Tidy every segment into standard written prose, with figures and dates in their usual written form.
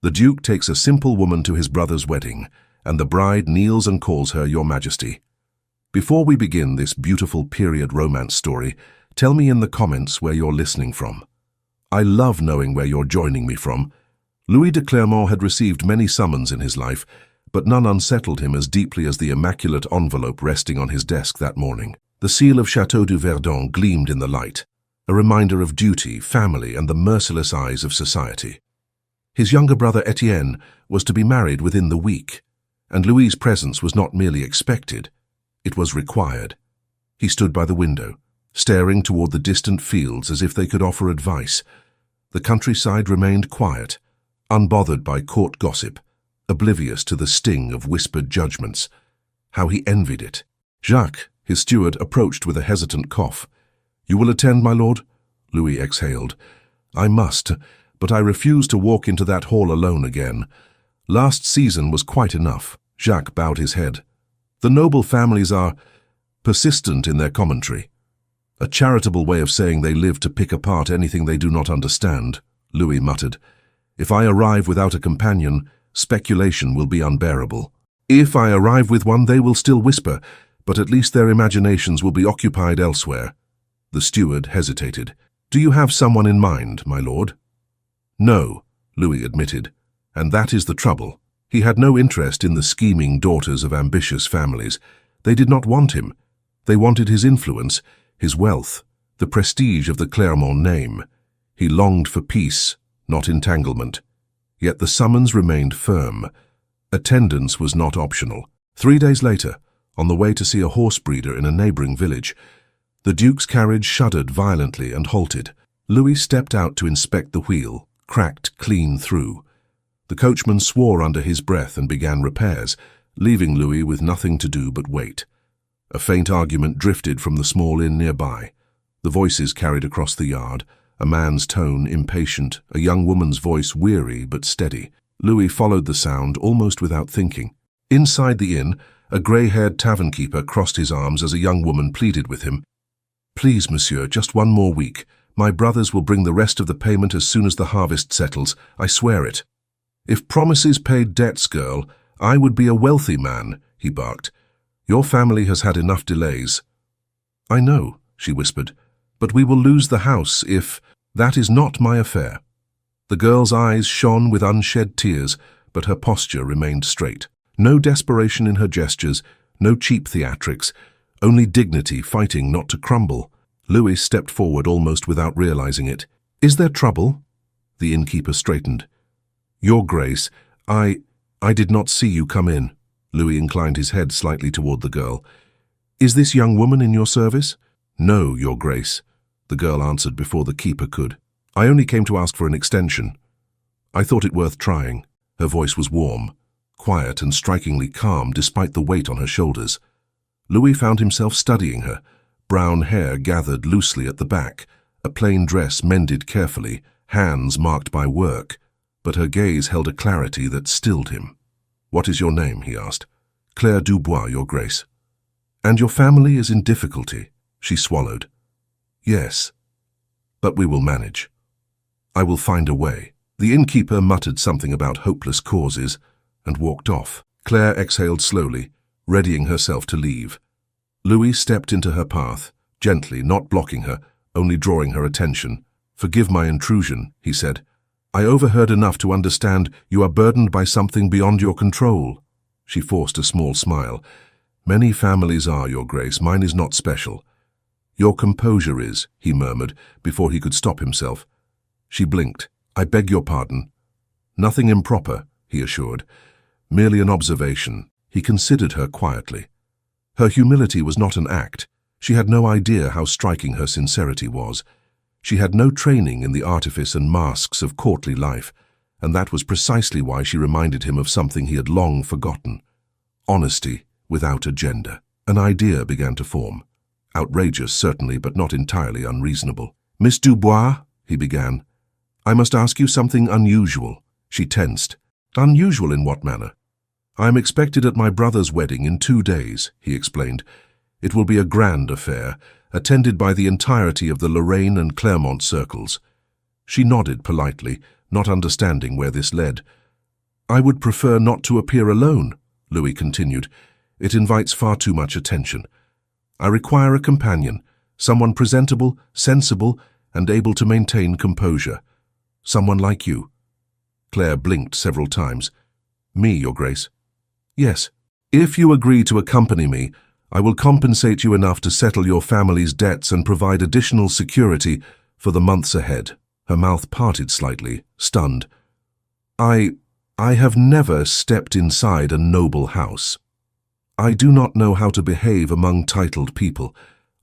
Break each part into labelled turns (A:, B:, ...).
A: The Duke takes a simple woman to his brother's wedding, and the bride kneels and calls her Your Majesty. Before we begin this beautiful period romance story, tell me in the comments where you're listening from. I love knowing where you're joining me from. Louis de Clermont had received many summons in his life, but none unsettled him as deeply as the immaculate envelope resting on his desk that morning. The seal of Château du Verdon gleamed in the light, a reminder of duty, family, and the merciless eyes of society. His younger brother Etienne was to be married within the week, and Louis's presence was not merely expected, it was required. He stood by the window, staring toward the distant fields as if they could offer advice. The countryside remained quiet, unbothered by court gossip, oblivious to the sting of whispered judgments. How he envied it. Jacques, his steward, approached with a hesitant cough. "You will attend, my lord?" Louis exhaled. "I must, but I refuse to walk into that hall alone again. Last season was quite enough." Jacques bowed his head. "The noble families are persistent in their commentary. A charitable way of saying they live to pick apart anything they do not understand," Louis muttered. "If I arrive without a companion, speculation will be unbearable. If I arrive with one, they will still whisper, but at least their imaginations will be occupied elsewhere." The steward hesitated. "Do you have someone in mind, my lord?" "No," Louis admitted, "and that is the trouble." He had no interest in the scheming daughters of ambitious families. They did not want him. They wanted his influence, his wealth, the prestige of the Clermont name. He longed for peace, not entanglement. Yet the summons remained firm. Attendance was not optional. 3 days later, on the way to see a horse breeder in a neighboring village, the Duke's carriage shuddered violently and halted. Louis stepped out to inspect the wheel, cracked clean through. The coachman swore under his breath and began repairs, leaving Louis with nothing to do but wait. A faint argument drifted from the small inn nearby. The voices carried across the yard, a man's tone impatient, a young woman's voice weary but steady. Louis followed the sound almost without thinking. Inside the inn, a grey-haired tavern-keeper crossed his arms as a young woman pleaded with him. "Please, monsieur, just 1 more week. My brothers will bring the rest of the payment as soon as the harvest settles. I swear it." "If promises paid debts, girl, I would be a wealthy man," he barked. "Your family has had enough delays." "I know," she whispered, "but we will lose the house if—" "That is not my affair." The girl's eyes shone with unshed tears, but her posture remained straight. No desperation in her gestures, no cheap theatrics, only dignity fighting not to crumble. Louis stepped forward almost without realizing it. "Is there trouble?" The innkeeper straightened. "Your Grace, I did not see you come in." Louis inclined his head slightly toward the girl. "Is this young woman in your service?" "No, Your Grace," the girl answered before the keeper could. "I only came to ask for an extension. I thought it worth trying." Her voice was warm, quiet and strikingly calm despite the weight on her shoulders. Louis found himself studying her, brown hair gathered loosely at the back, a plain dress mended carefully, hands marked by work, but her gaze held a clarity that stilled him. "What is your name?" he asked. "Claire Dubois, Your Grace." "And your family is in difficulty?" She swallowed. "Yes, but we will manage. I will find a way." The innkeeper muttered something about hopeless causes and walked off. Claire exhaled slowly, readying herself to leave. Louis stepped into her path, gently, not blocking her, only drawing her attention. "Forgive my intrusion," he said. "I overheard enough to understand you are burdened by something beyond your control." She forced a small smile. "Many families are, Your Grace. Mine is not special." "Your composure is," he murmured, before he could stop himself. She blinked. "I beg your pardon." "Nothing improper," he assured. "Merely an observation." He considered her quietly. Her humility was not an act. She had no idea how striking her sincerity was. She had no training in the artifice and masks of courtly life, and that was precisely why she reminded him of something he had long forgotten. Honesty without agenda. An idea began to form. Outrageous, certainly, but not entirely unreasonable. "Miss Dubois," he began, "I must ask you something unusual." She tensed. "Unusual in what manner?" "I am expected at my brother's wedding in 2 days," he explained. "It will be a grand affair, attended by the entirety of the Lorraine and Clermont circles." She nodded politely, not understanding where this led. I would prefer not to appear alone, Louis continued. It invites far too much attention. I require a companion, someone presentable, sensible, and able to maintain composure. Someone like you. Claire blinked several times. Me, Your Grace. Yes. If you agree to accompany me, I will compensate you enough to settle your family's debts and provide additional security for the months ahead. Her mouth parted slightly, stunned. I have never stepped inside a noble house. I do not know how to behave among titled people.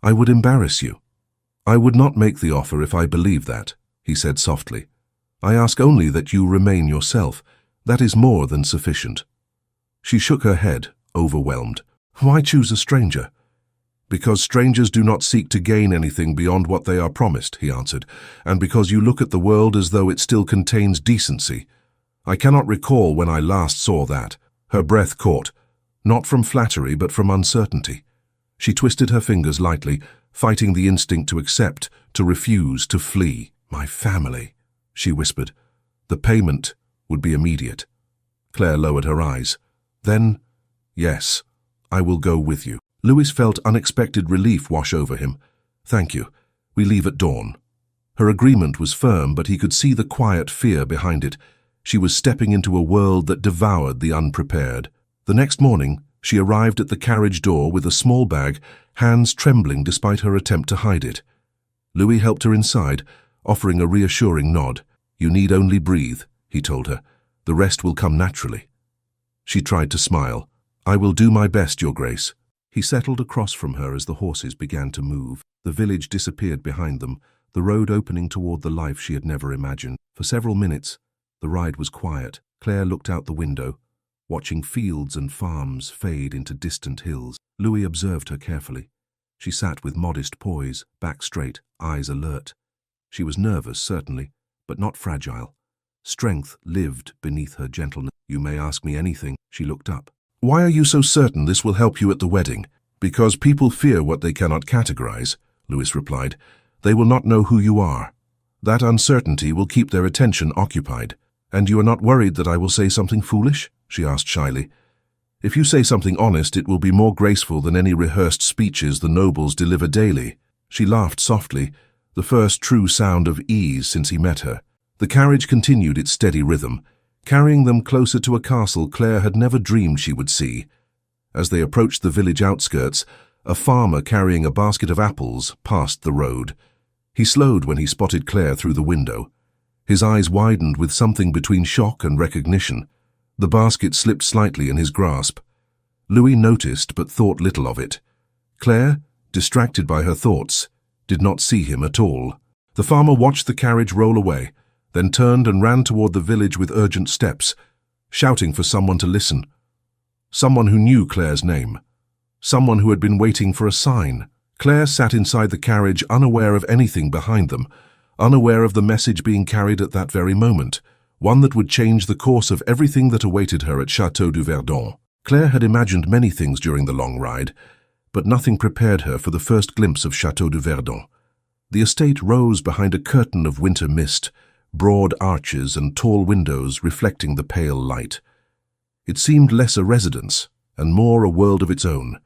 A: I would embarrass you. I would not make the offer if I believe that, he said softly. I ask only that you remain yourself. That is more than sufficient. She shook her head, overwhelmed. Why choose a stranger? Because strangers do not seek to gain anything beyond what they are promised, he answered, and because you look at the world as though it still contains decency. I cannot recall when I last saw that. Her breath caught, not from flattery but from uncertainty. She twisted her fingers lightly, fighting the instinct to accept, to refuse, to flee. My family, she whispered. The payment would be immediate. Claire lowered her eyes. Then, yes, I will go with you. Louis felt unexpected relief wash over him. Thank you. We leave at dawn. Her agreement was firm, but he could see the quiet fear behind it. She was stepping into a world that devoured the unprepared. The next morning, she arrived at the carriage door with a small bag, hands trembling despite her attempt to hide it. Louis helped her inside, offering a reassuring nod. You need only breathe, he told her. The rest will come naturally. She tried to smile. I will do my best, Your Grace. He settled across from her as the horses began to move. The village disappeared behind them, the road opening toward the life she had never imagined. For several minutes, the ride was quiet. Claire looked out the window, watching fields and farms fade into distant hills. Louis observed her carefully. She sat with modest poise, back straight, eyes alert. She was nervous, certainly, but not fragile. Strength lived beneath her gentleness. You may ask me anything. She looked up. Why are you so certain this will help you at the wedding? Because people fear what they cannot categorize, Louis replied. They will not know who you are. That uncertainty will keep their attention occupied. And you are not worried that I will say something foolish? She asked shyly. If you say something honest, it will be more graceful than any rehearsed speeches the nobles deliver daily. She laughed softly, the first true sound of ease since he met her. The carriage continued its steady rhythm, carrying them closer to a castle Claire had never dreamed she would see. As they approached the village outskirts, a farmer carrying a basket of apples passed the road. He slowed when he spotted Claire through the window. His eyes widened with something between shock and recognition. The basket slipped slightly in his grasp. Louis noticed but thought little of it. Claire, distracted by her thoughts, did not see him at all. The farmer watched the carriage roll away, then turned and ran toward the village with urgent steps, shouting for someone to listen. Someone who knew Claire's name. Someone who had been waiting for a sign. Claire sat inside the carriage unaware of anything behind them, unaware of the message being carried at that very moment, one that would change the course of everything that awaited her at Château du Verdon. Claire had imagined many things during the long ride, but nothing prepared her for the first glimpse of Château du Verdon. The estate rose behind a curtain of winter mist, broad arches and tall windows reflecting the pale light. It seemed less a residence and more a world of its own,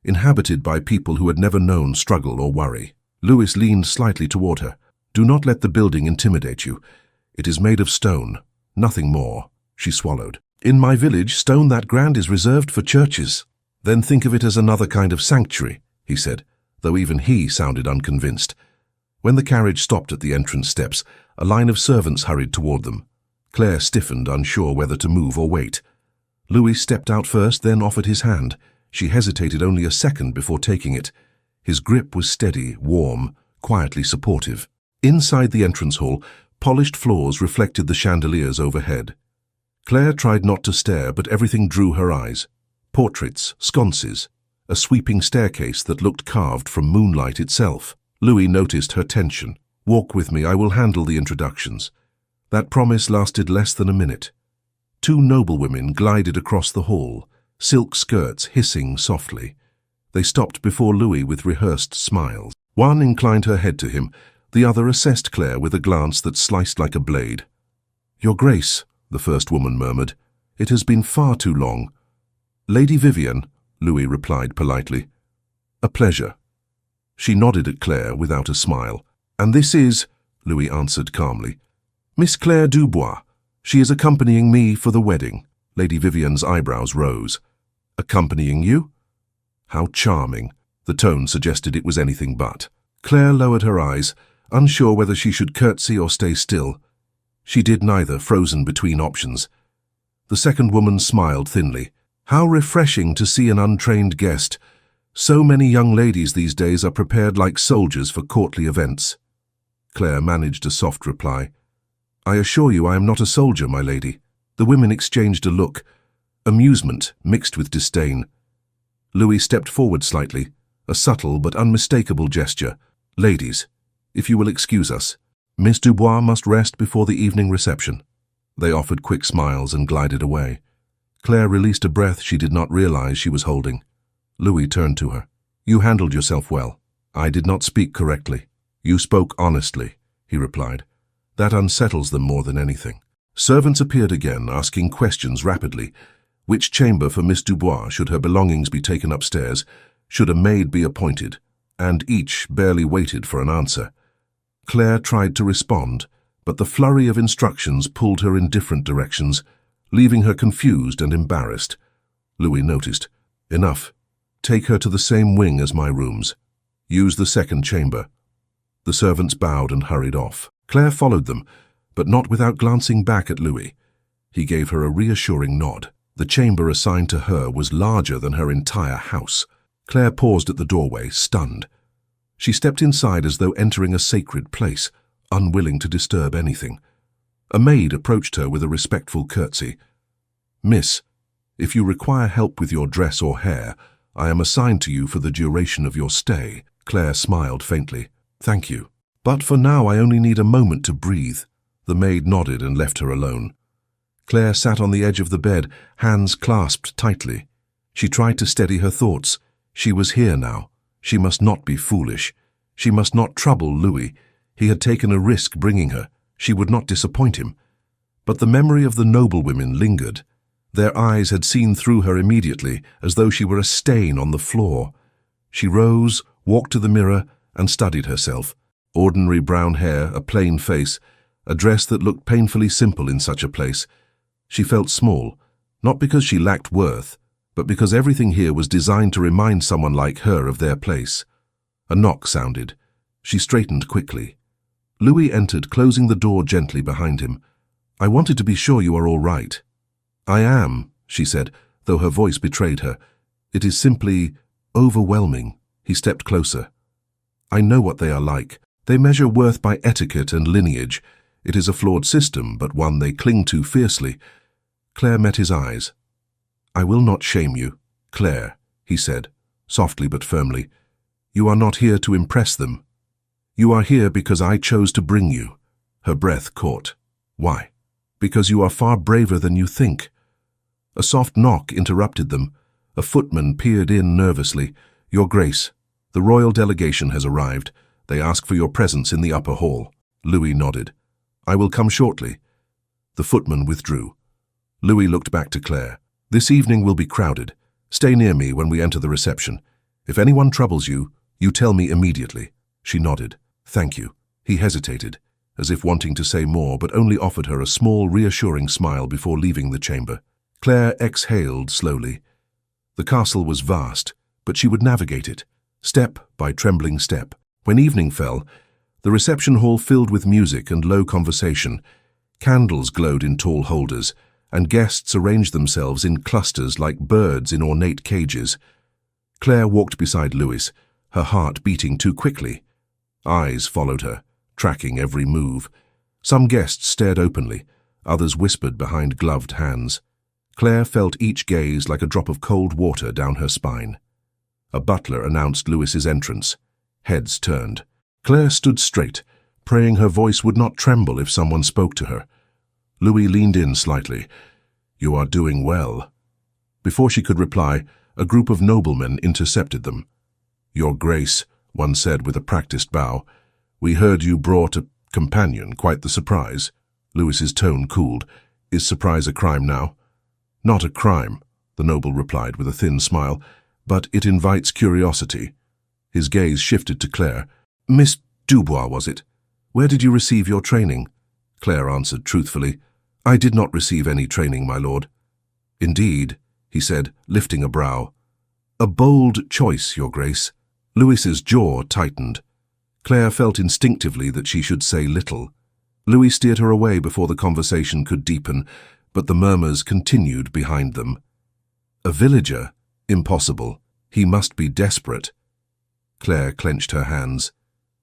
A: inhabited by people who had never known struggle or worry. Louis leaned slightly toward her. Do not let the building intimidate you. It is made of stone, nothing more. She swallowed. In my village, stone that grand is reserved for churches. Then think of it as another kind of sanctuary, he said, though even he sounded unconvinced. When the carriage stopped at the entrance steps, a line of servants hurried toward them. Claire stiffened, unsure whether to move or wait. Louis stepped out first, then offered his hand. She hesitated only a second before taking it. His grip was steady, warm, quietly supportive. Inside the entrance hall, polished floors reflected the chandeliers overhead. Claire tried not to stare, but everything drew her eyes. Portraits, sconces, a sweeping staircase that looked carved from moonlight itself. Louis noticed her tension. Walk with me, I will handle the introductions. That promise lasted less than a minute. Two noblewomen glided across the hall, silk skirts hissing softly. They stopped before Louis with rehearsed smiles. One inclined her head to him, the other assessed Claire with a glance that sliced like a blade. Your Grace, the first woman murmured. It has been far too long. Lady Vivian, Louis replied politely. A pleasure. She nodded at Claire without a smile. And this is, Louis answered calmly, Miss Claire Dubois. She is accompanying me for the wedding. Lady Vivian's eyebrows rose. Accompanying you? How charming. The tone suggested it was anything but. Claire lowered her eyes, unsure whether she should curtsy or stay still. She did neither, frozen between options. The second woman smiled thinly. How refreshing to see an untrained guest. So many young ladies these days are prepared like soldiers for courtly events. Claire managed a soft reply. I assure you I am not a soldier, my lady. The women exchanged a look, amusement mixed with disdain. Louis stepped forward slightly, a subtle but unmistakable gesture. Ladies, if you will excuse us, Miss Dubois must rest before the evening reception. They offered quick smiles and glided away. Claire released a breath she did not realize she was holding. Louis turned to her. You handled yourself well. I did not speak correctly. You spoke honestly, he replied. That unsettles them more than anything. Servants appeared again, asking questions rapidly. Which chamber for Miss Dubois? Should her belongings be taken upstairs? Should a maid be appointed? And each barely waited for an answer. Claire tried to respond, but the flurry of instructions pulled her in different directions, leaving her confused and embarrassed. Louis noticed. Enough. Take her to the same wing as my rooms. Use the second chamber. The servants bowed and hurried off. Claire followed them, but not without glancing back at Louis. He gave her a reassuring nod. The chamber assigned to her was larger than her entire house. Claire paused at the doorway, stunned. She stepped inside as though entering a sacred place, unwilling to disturb anything. A maid approached her with a respectful curtsy. Miss, if you require help with your dress or hair, I am assigned to you for the duration of your stay. Claire smiled faintly. Thank you. But for now I only need a moment to breathe. The maid nodded and left her alone. Claire sat on the edge of the bed, hands clasped tightly. She tried to steady her thoughts. She was here now. She must not be foolish. She must not trouble Louis. He had taken a risk bringing her. She would not disappoint him. But the memory of the noblewomen lingered. Their eyes had seen through her immediately, as though she were a stain on the floor. She rose, walked to the mirror, and studied herself. Ordinary brown hair, a plain face, a dress that looked painfully simple in such a place. She felt small, not because she lacked worth, but because everything here was designed to remind someone like her of their place. A knock sounded. She straightened quickly. Louis entered, closing the door gently behind him. I wanted to be sure you are all right. I am, she said, though her voice betrayed her. It is simply overwhelming. He stepped closer. I know what they are like. They measure worth by etiquette and lineage. It is a flawed system, but one they cling to fiercely. Claire met his eyes. I will not shame you, Claire, he said, softly but firmly. You are not here to impress them. You are here because I chose to bring you. Her breath caught. Why? Because you are far braver than you think. A soft knock interrupted them. A footman peered in nervously. Your Grace, the royal delegation has arrived. They ask for your presence in the upper hall. Louis nodded. I will come shortly. The footman withdrew. Louis looked back to Claire. This evening will be crowded. Stay near me when we enter the reception. If anyone troubles you, you tell me immediately. She nodded. Thank you. He hesitated, as if wanting to say more, but only offered her a small, reassuring smile before leaving the chamber. Claire exhaled slowly. The castle was vast, but she would navigate it, step by trembling step. When evening fell, the reception hall filled with music and low conversation. Candles glowed in tall holders, and guests arranged themselves in clusters like birds in ornate cages. Claire walked beside Louis, her heart beating too quickly. Eyes followed her, tracking every move. Some guests stared openly, others whispered behind gloved hands. Claire felt each gaze like a drop of cold water down her spine. A butler announced Louis's entrance. Heads turned. Claire stood straight, praying her voice would not tremble if someone spoke to her. Louis leaned in slightly. You are doing well. Before she could reply, a group of noblemen intercepted them. Your Grace, one said with a practiced bow, we heard you brought a companion, quite the surprise. Louis's tone cooled. Is surprise a crime now? Not a crime, the noble replied with a thin smile, but it invites curiosity. His gaze shifted to Claire. Miss Dubois, was it? Where did you receive your training? Claire answered truthfully. I did not receive any training, my lord. Indeed, he said, lifting a brow. A bold choice, your grace. Louis's jaw tightened. Claire felt instinctively that she should say little. Louis steered her away before the conversation could deepen, but the murmurs continued behind them. A villager? Impossible. He must be desperate. Claire clenched her hands.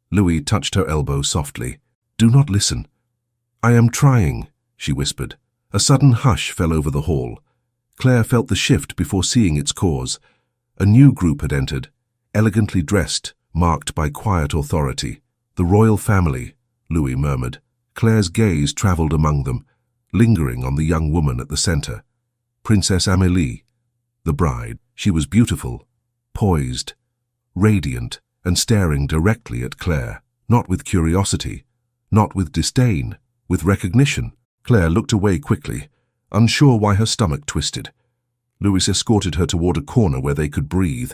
A: Louis touched her elbow softly. Do not listen. I am trying, she whispered. A sudden hush fell over the hall. Claire felt the shift before seeing its cause. A new group had entered, elegantly dressed, marked by quiet authority. The royal family, Louis murmured. Claire's gaze travelled among them, lingering on the young woman at the centre. Princess Amélie, the bride. She was beautiful, poised, radiant, and staring directly at Claire, not with curiosity, not with disdain, with recognition. Claire looked away quickly, unsure why her stomach twisted. Louis escorted her toward a corner where they could breathe,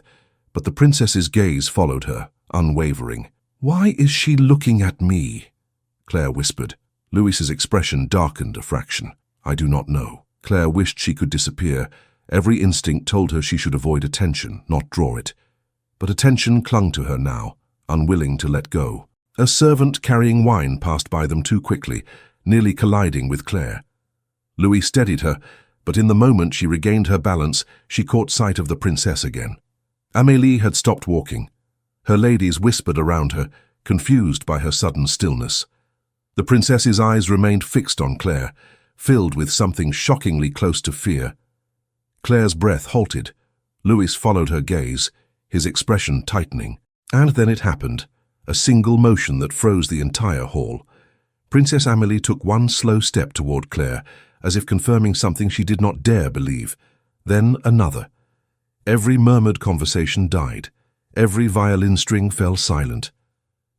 A: but the princess's gaze followed her, unwavering. Why is she looking at me? Claire whispered. Louis's expression darkened a fraction. I do not know. Claire wished she could disappear. Every instinct told her she should avoid attention, not draw it. But attention clung to her now, unwilling to let go. A servant carrying wine passed by them too quickly, nearly colliding with Claire. Louis steadied her, but in the moment she regained her balance, she caught sight of the princess again. Amélie had stopped walking. Her ladies whispered around her, confused by her sudden stillness. The princess's eyes remained fixed on Claire, filled with something shockingly close to fear. Claire's breath halted. Louis followed her gaze, his expression tightening. And then it happened, a single motion that froze the entire hall. Princess Amélie took one slow step toward Claire, as if confirming something she did not dare believe. Then another. Every murmured conversation died. Every violin string fell silent.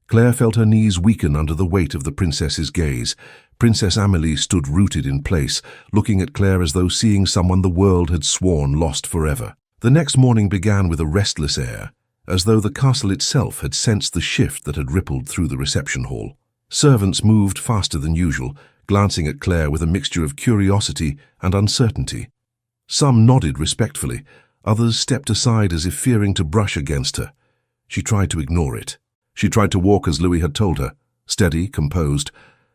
A: Claire felt her knees weaken under the weight of the princess's gaze. Princess Amélie stood rooted in place, looking at Claire as though seeing someone the world had sworn lost forever. The next morning began with a restless air, as though the castle itself had sensed the shift that had rippled through the reception hall. Servants moved faster than usual, glancing at Claire with a mixture of curiosity and uncertainty. Some nodded respectfully, others stepped aside as if fearing to brush against her. She tried to ignore it. She tried to walk as Louis had told her, steady, composed,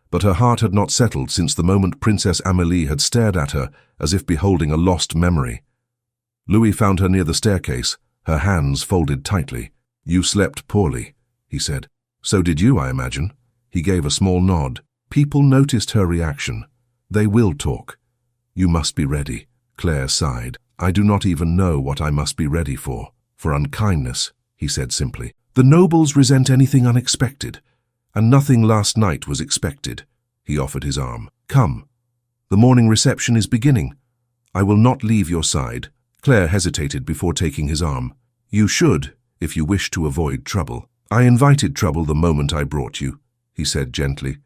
A: but her heart had not settled since the moment Princess Amélie had stared at her as if beholding a lost memory. Louis found her near the staircase, her hands folded tightly. You slept poorly, he said. So did you, I imagine. He gave a small nod. People noticed her reaction. They will talk. You must be ready. Claire sighed. I do not even know what I must be ready for. For unkindness, he said simply. The nobles resent anything unexpected, and nothing last night was expected. He offered his arm. Come. The morning reception is beginning. I will not leave your side. Claire hesitated before taking his arm. You should, if you wish to avoid trouble. I invited trouble the moment I brought you, he said gently.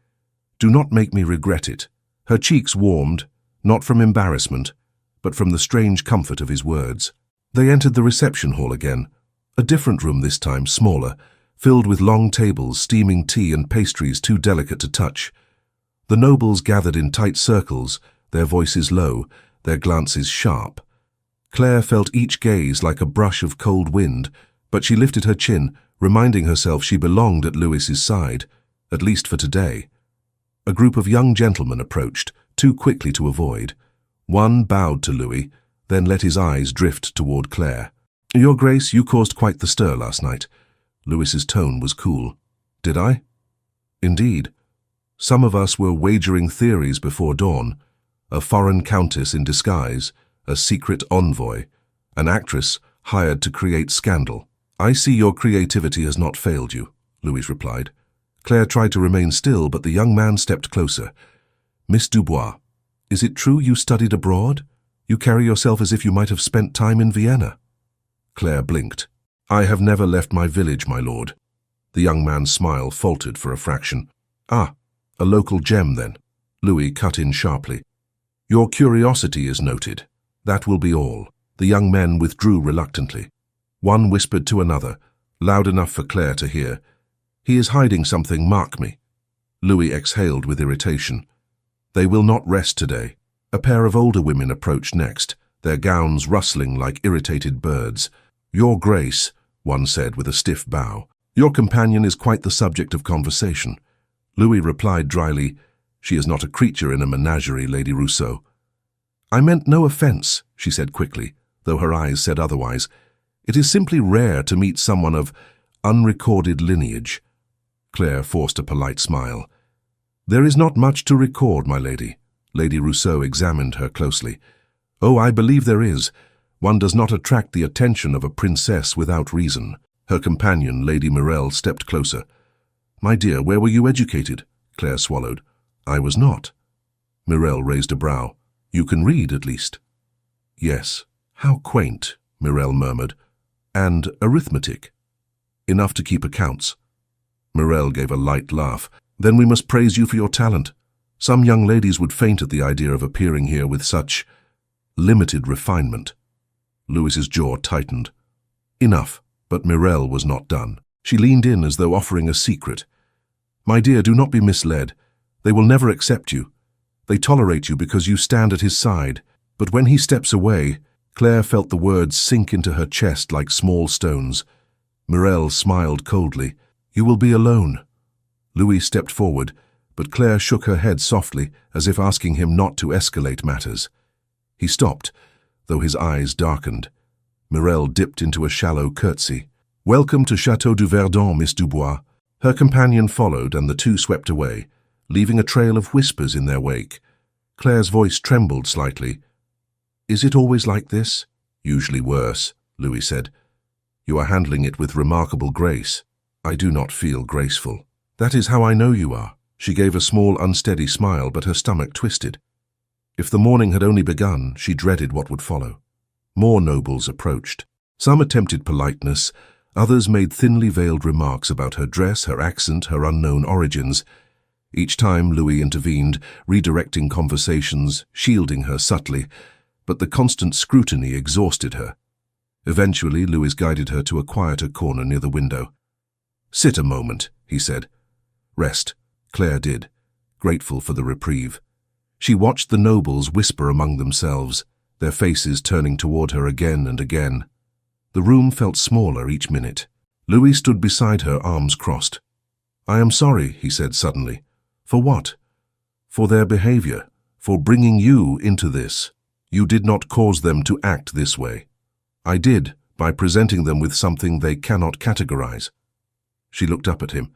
A: Do not make me regret it. Her cheeks warmed, not from embarrassment, but from the strange comfort of his words. They entered the reception hall again, a different room this time, smaller, filled with long tables, steaming tea and pastries too delicate to touch. The nobles gathered in tight circles, their voices low, their glances sharp. Claire felt each gaze like a brush of cold wind, but she lifted her chin, reminding herself she belonged at Louis's side, at least for today. A group of young gentlemen approached, too quickly to avoid. One bowed to Louis, then let his eyes drift toward Claire. Your Grace, you caused quite the stir last night. Louis's tone was cool. Did I? Indeed. Some of us were wagering theories before dawn. A foreign countess in disguise, a secret envoy, an actress hired to create scandal. I see your creativity has not failed you, Louis replied. Claire tried to remain still, but the young man stepped closer. Miss Dubois, is it true you studied abroad? You carry yourself as if you might have spent time in Vienna. Claire blinked. I have never left my village, my lord. The young man's smile faltered for a fraction. Ah, a local gem then. Louis cut in sharply. Your curiosity is noted. That will be all. The young men withdrew reluctantly. One whispered to another, loud enough for Claire to hear, "He is hiding something, mark me." Louis exhaled with irritation. They will not rest today. A pair of older women approached next, their gowns rustling like irritated birds. "Your Grace," one said with a stiff bow, "your companion is quite the subject of conversation." Louis replied dryly, "She is not a creature in a menagerie, Lady Rousseau." "I meant no offense," she said quickly, though her eyes said otherwise. "It is simply rare to meet someone of unrecorded lineage." Claire forced a polite smile. "There is not much to record, my lady." Lady Rousseau examined her closely. "Oh, I believe there is. One does not attract the attention of a princess without reason." Her companion, Lady Morel, stepped closer. "My dear, where were you educated?" Claire swallowed. "I was not." Morel raised a brow. "You can read, at least." "Yes." "How quaint," Morel murmured. "And arithmetic?" "Enough to keep accounts." Morel gave a light laugh. "Then we must praise you for your talent. Some young ladies would faint at the idea of appearing here with such limited refinement." Louis's jaw tightened. Enough, but Morel was not done. She leaned in as though offering a secret. "My dear, do not be misled. They will never accept you. They tolerate you because you stand at his side. But when he steps away," Claire felt the words sink into her chest like small stones. Morel smiled coldly. "You will be alone." Louis stepped forward, but Claire shook her head softly, as if asking him not to escalate matters. He stopped, though his eyes darkened. Morel dipped into a shallow curtsy. "Welcome to Château du Verdon, Miss Dubois." Her companion followed, and the two swept away, leaving a trail of whispers in their wake. Claire's voice trembled slightly. "Is it always like this?" "Usually worse," Louis said. "You are handling it with remarkable grace." "I do not feel graceful." "That is how I know you are." She gave a small, unsteady smile, but her stomach twisted. If the morning had only begun, she dreaded what would follow. More nobles approached. Some attempted politeness, others made thinly veiled remarks about her dress, her accent, her unknown origins. Each time Louis intervened, redirecting conversations, shielding her subtly, but the constant scrutiny exhausted her. Eventually, Louis guided her to a quieter corner near the window. "Sit a moment," he said. "Rest." Claire did, grateful for the reprieve. She watched the nobles whisper among themselves, their faces turning toward her again and again. The room felt smaller each minute. Louis stood beside her, arms crossed. "I am sorry," he said suddenly. "For what?" "For their behavior, for bringing you into this. You did not cause them to act this way." "I did, by presenting them with something they cannot categorize." She looked up at him.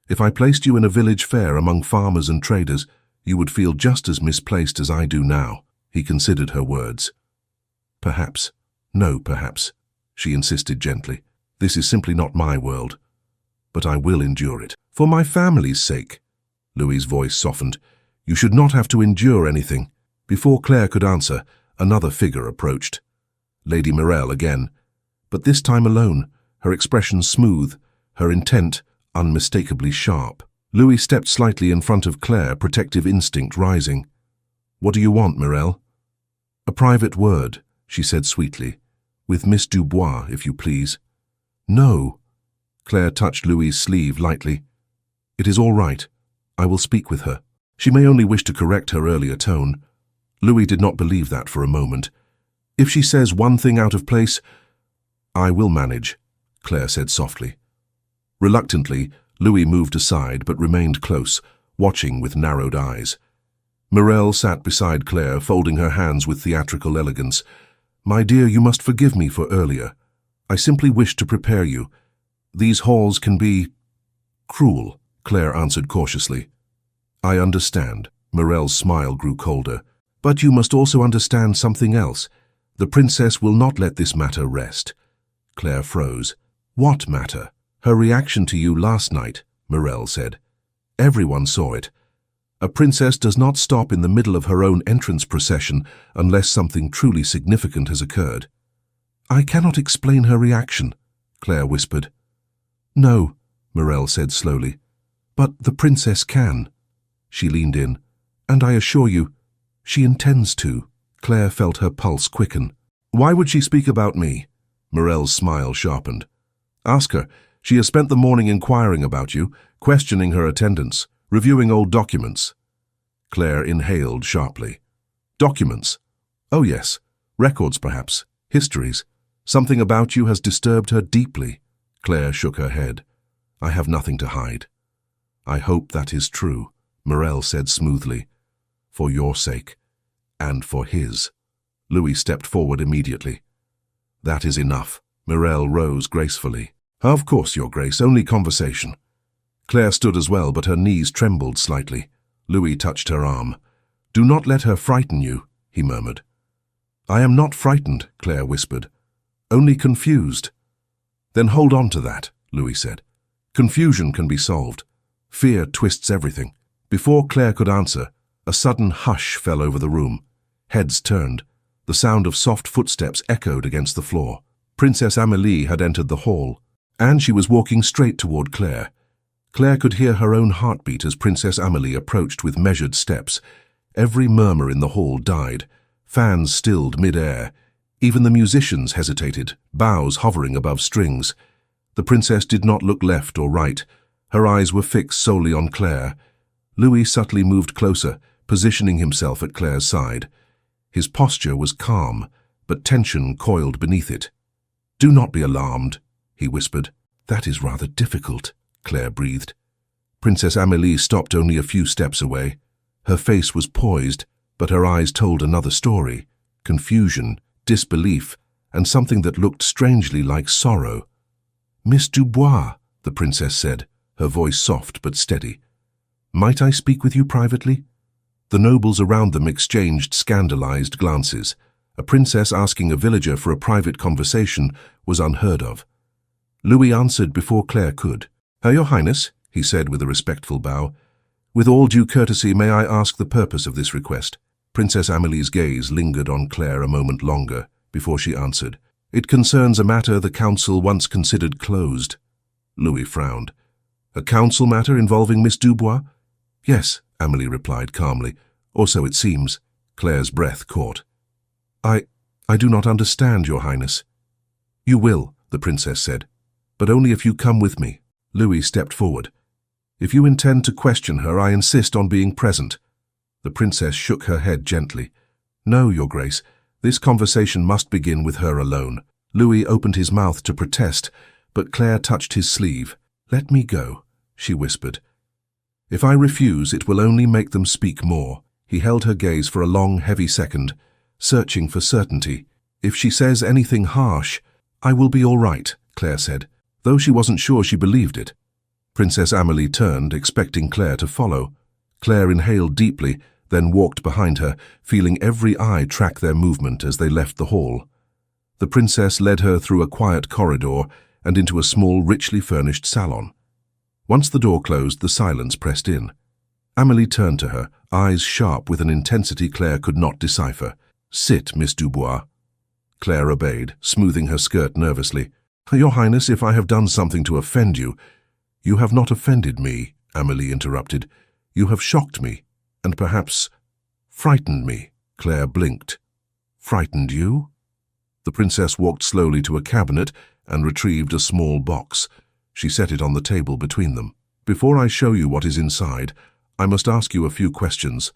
A: "If I placed you in a village fair among farmers and traders, you would feel just as misplaced as I do now." He considered her words. "Perhaps. No, perhaps," she insisted gently. "This is simply not my world. But I will endure it. For my family's sake." Louis's voice softened. "You should not have to endure anything." Before Claire could answer, another figure approached. Lady Morel again, but this time alone, her expression smooth, her intent unmistakably sharp. Louis stepped slightly in front of Claire, protective instinct rising. "What do you want, Morel?" "A private word," she said sweetly. "With Miss Dubois, if you please." "No." Claire touched Louis's sleeve lightly. "It is all right. I will speak with her." She may only wish to correct her earlier tone. Louis did not believe that for a moment. "If she says one thing out of place—" "I will manage," Claire said softly. Reluctantly, Louis moved aside but remained close, watching with narrowed eyes. Morel sat beside Claire, folding her hands with theatrical elegance. "My dear, you must forgive me for earlier. I simply wished to prepare you. These halls can be cruel," Claire answered cautiously. "I understand." Morel's smile grew colder. "But you must also understand something else. The princess will not let this matter rest." Claire froze. "What matter?" "Her reaction to you last night," Morel said. "Everyone saw it. A princess does not stop in the middle of her own entrance procession unless something truly significant has occurred." "I cannot explain her reaction," Claire whispered. "No," Morel said slowly. "But the princess can." She leaned in. "And I assure you, she intends to." Claire felt her pulse quicken. Why would she speak about me? Morel's smile sharpened. Ask her. She has spent the morning inquiring about you, questioning her attendance, reviewing old documents. Claire inhaled sharply. Documents? Oh yes. Records perhaps. Histories. Something about you has disturbed her deeply. Claire shook her head. I have nothing to hide. I hope that is true, Morel said smoothly. For your sake. And for his. Louis stepped forward immediately. That is enough. Morel rose gracefully. Of course, Your Grace, only conversation. Claire stood as well, but her knees trembled slightly. Louis touched her arm. Do not let her frighten you, he murmured. I am not frightened, Claire whispered. Only confused. Then hold on to that, Louis said. Confusion can be solved. Fear twists everything. Before Claire could answer, a sudden hush fell over the room. Heads turned. The sound of soft footsteps echoed against the floor. Princess Amélie had entered the hall, and she was walking straight toward Claire. Claire could hear her own heartbeat as Princess Amélie approached with measured steps. Every murmur in the hall died. Fans stilled mid-air. Even the musicians hesitated, bows hovering above strings. The princess did not look left or right. Her eyes were fixed solely on Claire. Louis subtly moved closer, positioning himself at Claire's side. His posture was calm, but tension coiled beneath it. Do not be alarmed, he whispered. That is rather difficult, Claire breathed. Princess Amélie stopped only a few steps away. Her face was poised, but her eyes told another story. Confusion, disbelief, and something that looked strangely like sorrow. Miss Dubois, the princess said, her voice soft but steady. Might I speak with you privately? The nobles around them exchanged scandalized glances. A princess asking a villager for a private conversation was unheard of. Louis answered before Claire could. Your Highness, he said with a respectful bow. With all due courtesy, may I ask the purpose of this request? Princess Amélie's gaze lingered on Claire a moment longer before she answered. It concerns a matter the council once considered closed. Louis frowned. A council matter involving Miss Dubois? Yes, Amélie replied calmly. Or so it seems. Claire's breath caught. I do not understand, Your Highness. You will, the princess said, but only if you come with me. Louis stepped forward. If you intend to question her, I insist on being present. The princess shook her head gently. No, Your Grace, this conversation must begin with her alone. Louis opened his mouth to protest, but Claire touched his sleeve. Let me go, she whispered. If I refuse, it will only make them speak more. He held her gaze for a long, heavy second, searching for certainty. If she says anything harsh, I will be all right, Claire said, though she wasn't sure she believed it. Princess Amélie turned, expecting Claire to follow. Claire inhaled deeply, then walked behind her, feeling every eye track their movement as they left the hall. The princess led her through a quiet corridor and into a small, richly furnished salon. Once the door closed, the silence pressed in. Amélie turned to her, eyes sharp with an intensity Claire could not decipher. Sit, Miss Dubois. Claire obeyed, smoothing her skirt nervously. Your Highness, if I have done something to offend you— You have not offended me, Amélie interrupted. You have shocked me, and perhaps frightened me. Claire blinked. Frightened you? The princess walked slowly to a cabinet and retrieved a small box. She set it on the table between them. Before I show you what is inside, I must ask you a few questions.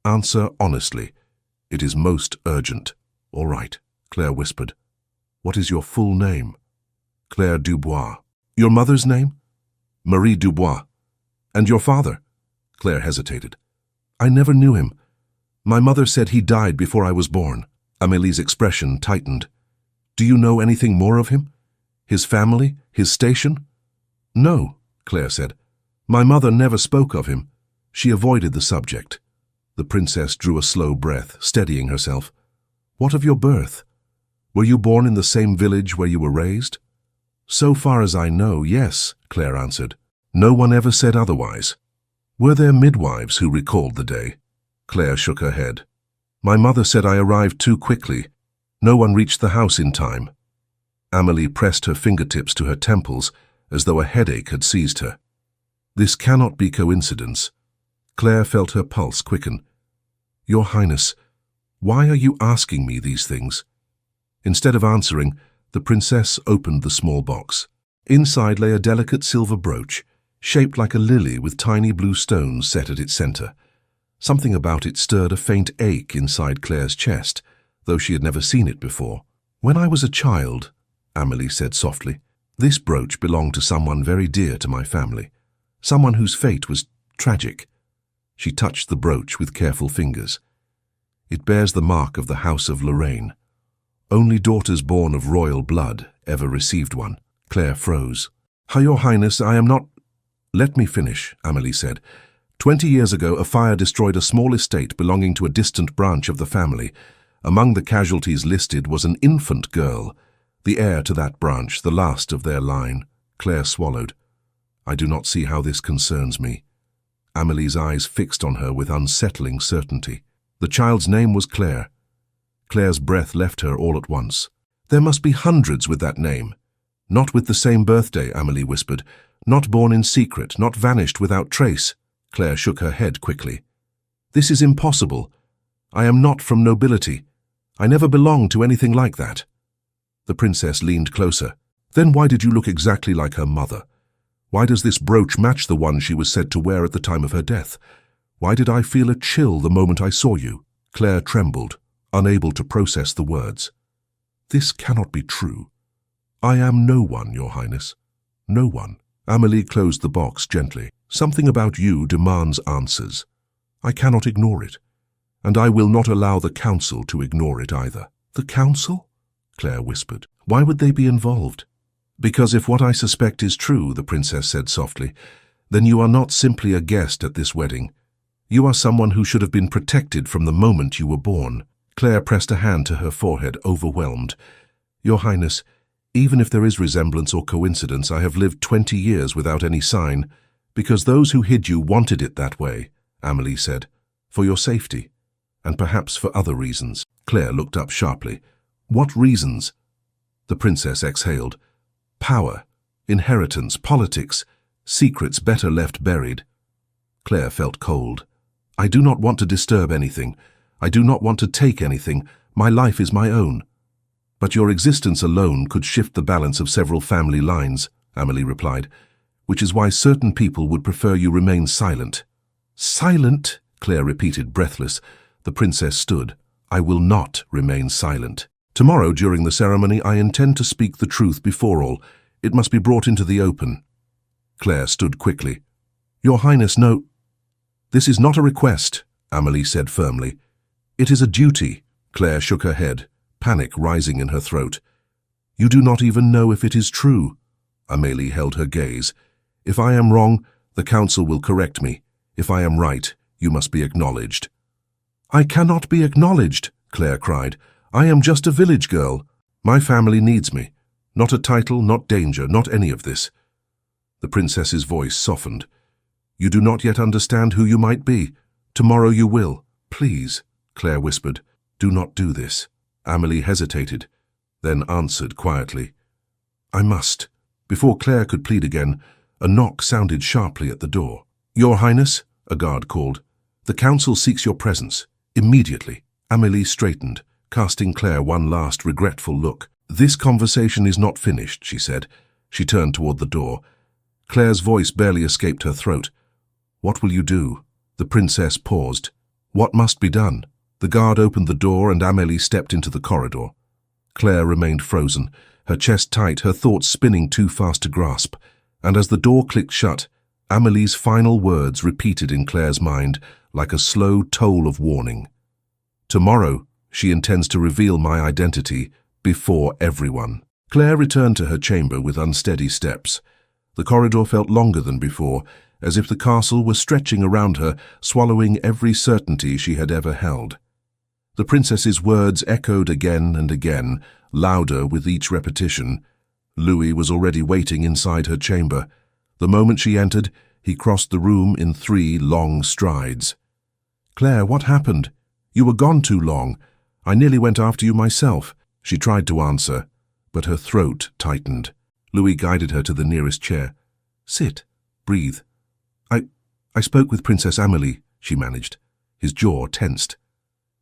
A: Answer honestly. It is most urgent. All right, Claire whispered. What is your full name? Claire Dubois. Your mother's name? Marie Dubois. And your father? Claire hesitated. I never knew him. My mother said he died before I was born. Amélie's expression tightened. Do you know anything more of him? His family? His station? No, Claire said. My mother never spoke of him. She avoided the subject. The princess drew a slow breath, steadying herself. What of your birth? Were you born in the same village where you were raised? So far as I know, yes, Claire answered. No one ever said otherwise. Were there midwives who recalled the day? Claire shook her head. My mother said I arrived too quickly. No one reached the house in time. Amélie pressed her fingertips to her temples as though a headache had seized her. This cannot be coincidence. Claire felt her pulse quicken. Your Highness, Why are you asking me these things?" Instead of answering, the princess opened the small box. Inside lay a delicate silver brooch, shaped like a lily with tiny blue stones set at its center. Something about it stirred a faint ache inside Claire's chest, though she had never seen it before. "When I was a child," Amélie said softly, "this brooch belonged to someone very dear to my family, someone whose fate was tragic." She touched the brooch with careful fingers. "It bears the mark of the House of Lorraine. Only daughters born of royal blood ever received one." Claire froze. "Your Highness, I am not—" "Let me finish," Amélie said. 20 years ago, a fire destroyed a small estate belonging to a distant branch of the family. Among the casualties listed was an infant girl, the heir to that branch, the last of their line." Claire swallowed. "I do not see how this concerns me." Amélie's eyes fixed on her with unsettling certainty. The child's name was Claire. Claire's breath left her all at once. "There must be hundreds with that name." "Not with the same birthday," Amélie whispered. "Not born in secret, not vanished without trace." Claire shook her head quickly. "This is impossible. I am not from nobility. I never belonged to anything like that." The princess leaned closer. "Then why did you look exactly like her mother? Why does this brooch match the one she was said to wear at the time of her death? Why did I feel a chill the moment I saw you?" Claire trembled, unable to process the words. "This cannot be true. I am no one, Your Highness. No one." Amélie closed the box gently. "Something about you demands answers. I cannot ignore it. And I will not allow the council to ignore it either." "The council?" Claire whispered. "Why would they be involved?" "Because if what I suspect is true," the princess said softly, "then you are not simply a guest at this wedding. You are someone who should have been protected from the moment you were born." Claire pressed a hand to her forehead, overwhelmed. "Your Highness, even if there is resemblance or coincidence, I have lived 20 years without any sign, because those who hid you wanted it that way," Amélie said, "for your safety, and perhaps for other reasons." Claire looked up sharply. "What reasons?" The princess exhaled. "Power, inheritance, politics, secrets better left buried." Claire felt cold. "I do not want to disturb anything. I do not want to take anything. My life is my own." "But your existence alone could shift the balance of several family lines," Amélie replied, "which is why certain people would prefer you remain silent." "Silent?" Claire repeated, breathless. The princess stood. "I will not remain silent. Tomorrow, during the ceremony, I intend to speak the truth before all. It must be brought into the open." Claire stood quickly. "Your Highness, no." "This is not a request," Amélie said firmly. "It is a duty." Claire shook her head, panic rising in her throat. "You do not even know if it is true." Amélie held her gaze. "If I am wrong, the council will correct me. If I am right, you must be acknowledged." "I cannot be acknowledged," Claire cried. "I am just a village girl. My family needs me. Not a title, not danger, not any of this." The princess's voice softened. "You do not yet understand who you might be. Tomorrow you will." "Please," Claire whispered, "do not do this." Amélie hesitated, then answered quietly, "I must." Before Claire could plead again, a knock sounded sharply at the door. "Your Highness," a guard called, "the council seeks your presence. Immediately." Amélie straightened, casting Claire one last regretful look. "This conversation is not finished," she said. She turned toward the door. Claire's voice barely escaped her throat. "What will you do?" The princess paused. "What must be done?" The guard opened the door and Amélie stepped into the corridor. Claire remained frozen, her chest tight, her thoughts spinning too fast to grasp. And as the door clicked shut, Amélie's final words repeated in Claire's mind like a slow toll of warning. "Tomorrow, she intends to reveal my identity before everyone." Claire returned to her chamber with unsteady steps. The corridor felt longer than before, as if the castle was stretching around her, swallowing every certainty she had ever held. The princess's words echoed again and again, louder with each repetition. Louis was already waiting inside her chamber. The moment she entered, he crossed the room in 3 long strides. "Claire, what happened? You were gone too long. I nearly went after you myself." She tried to answer, but her throat tightened. Louis guided her to the nearest chair. "Sit. Breathe." I spoke with Princess Amélie," she managed. His jaw tensed.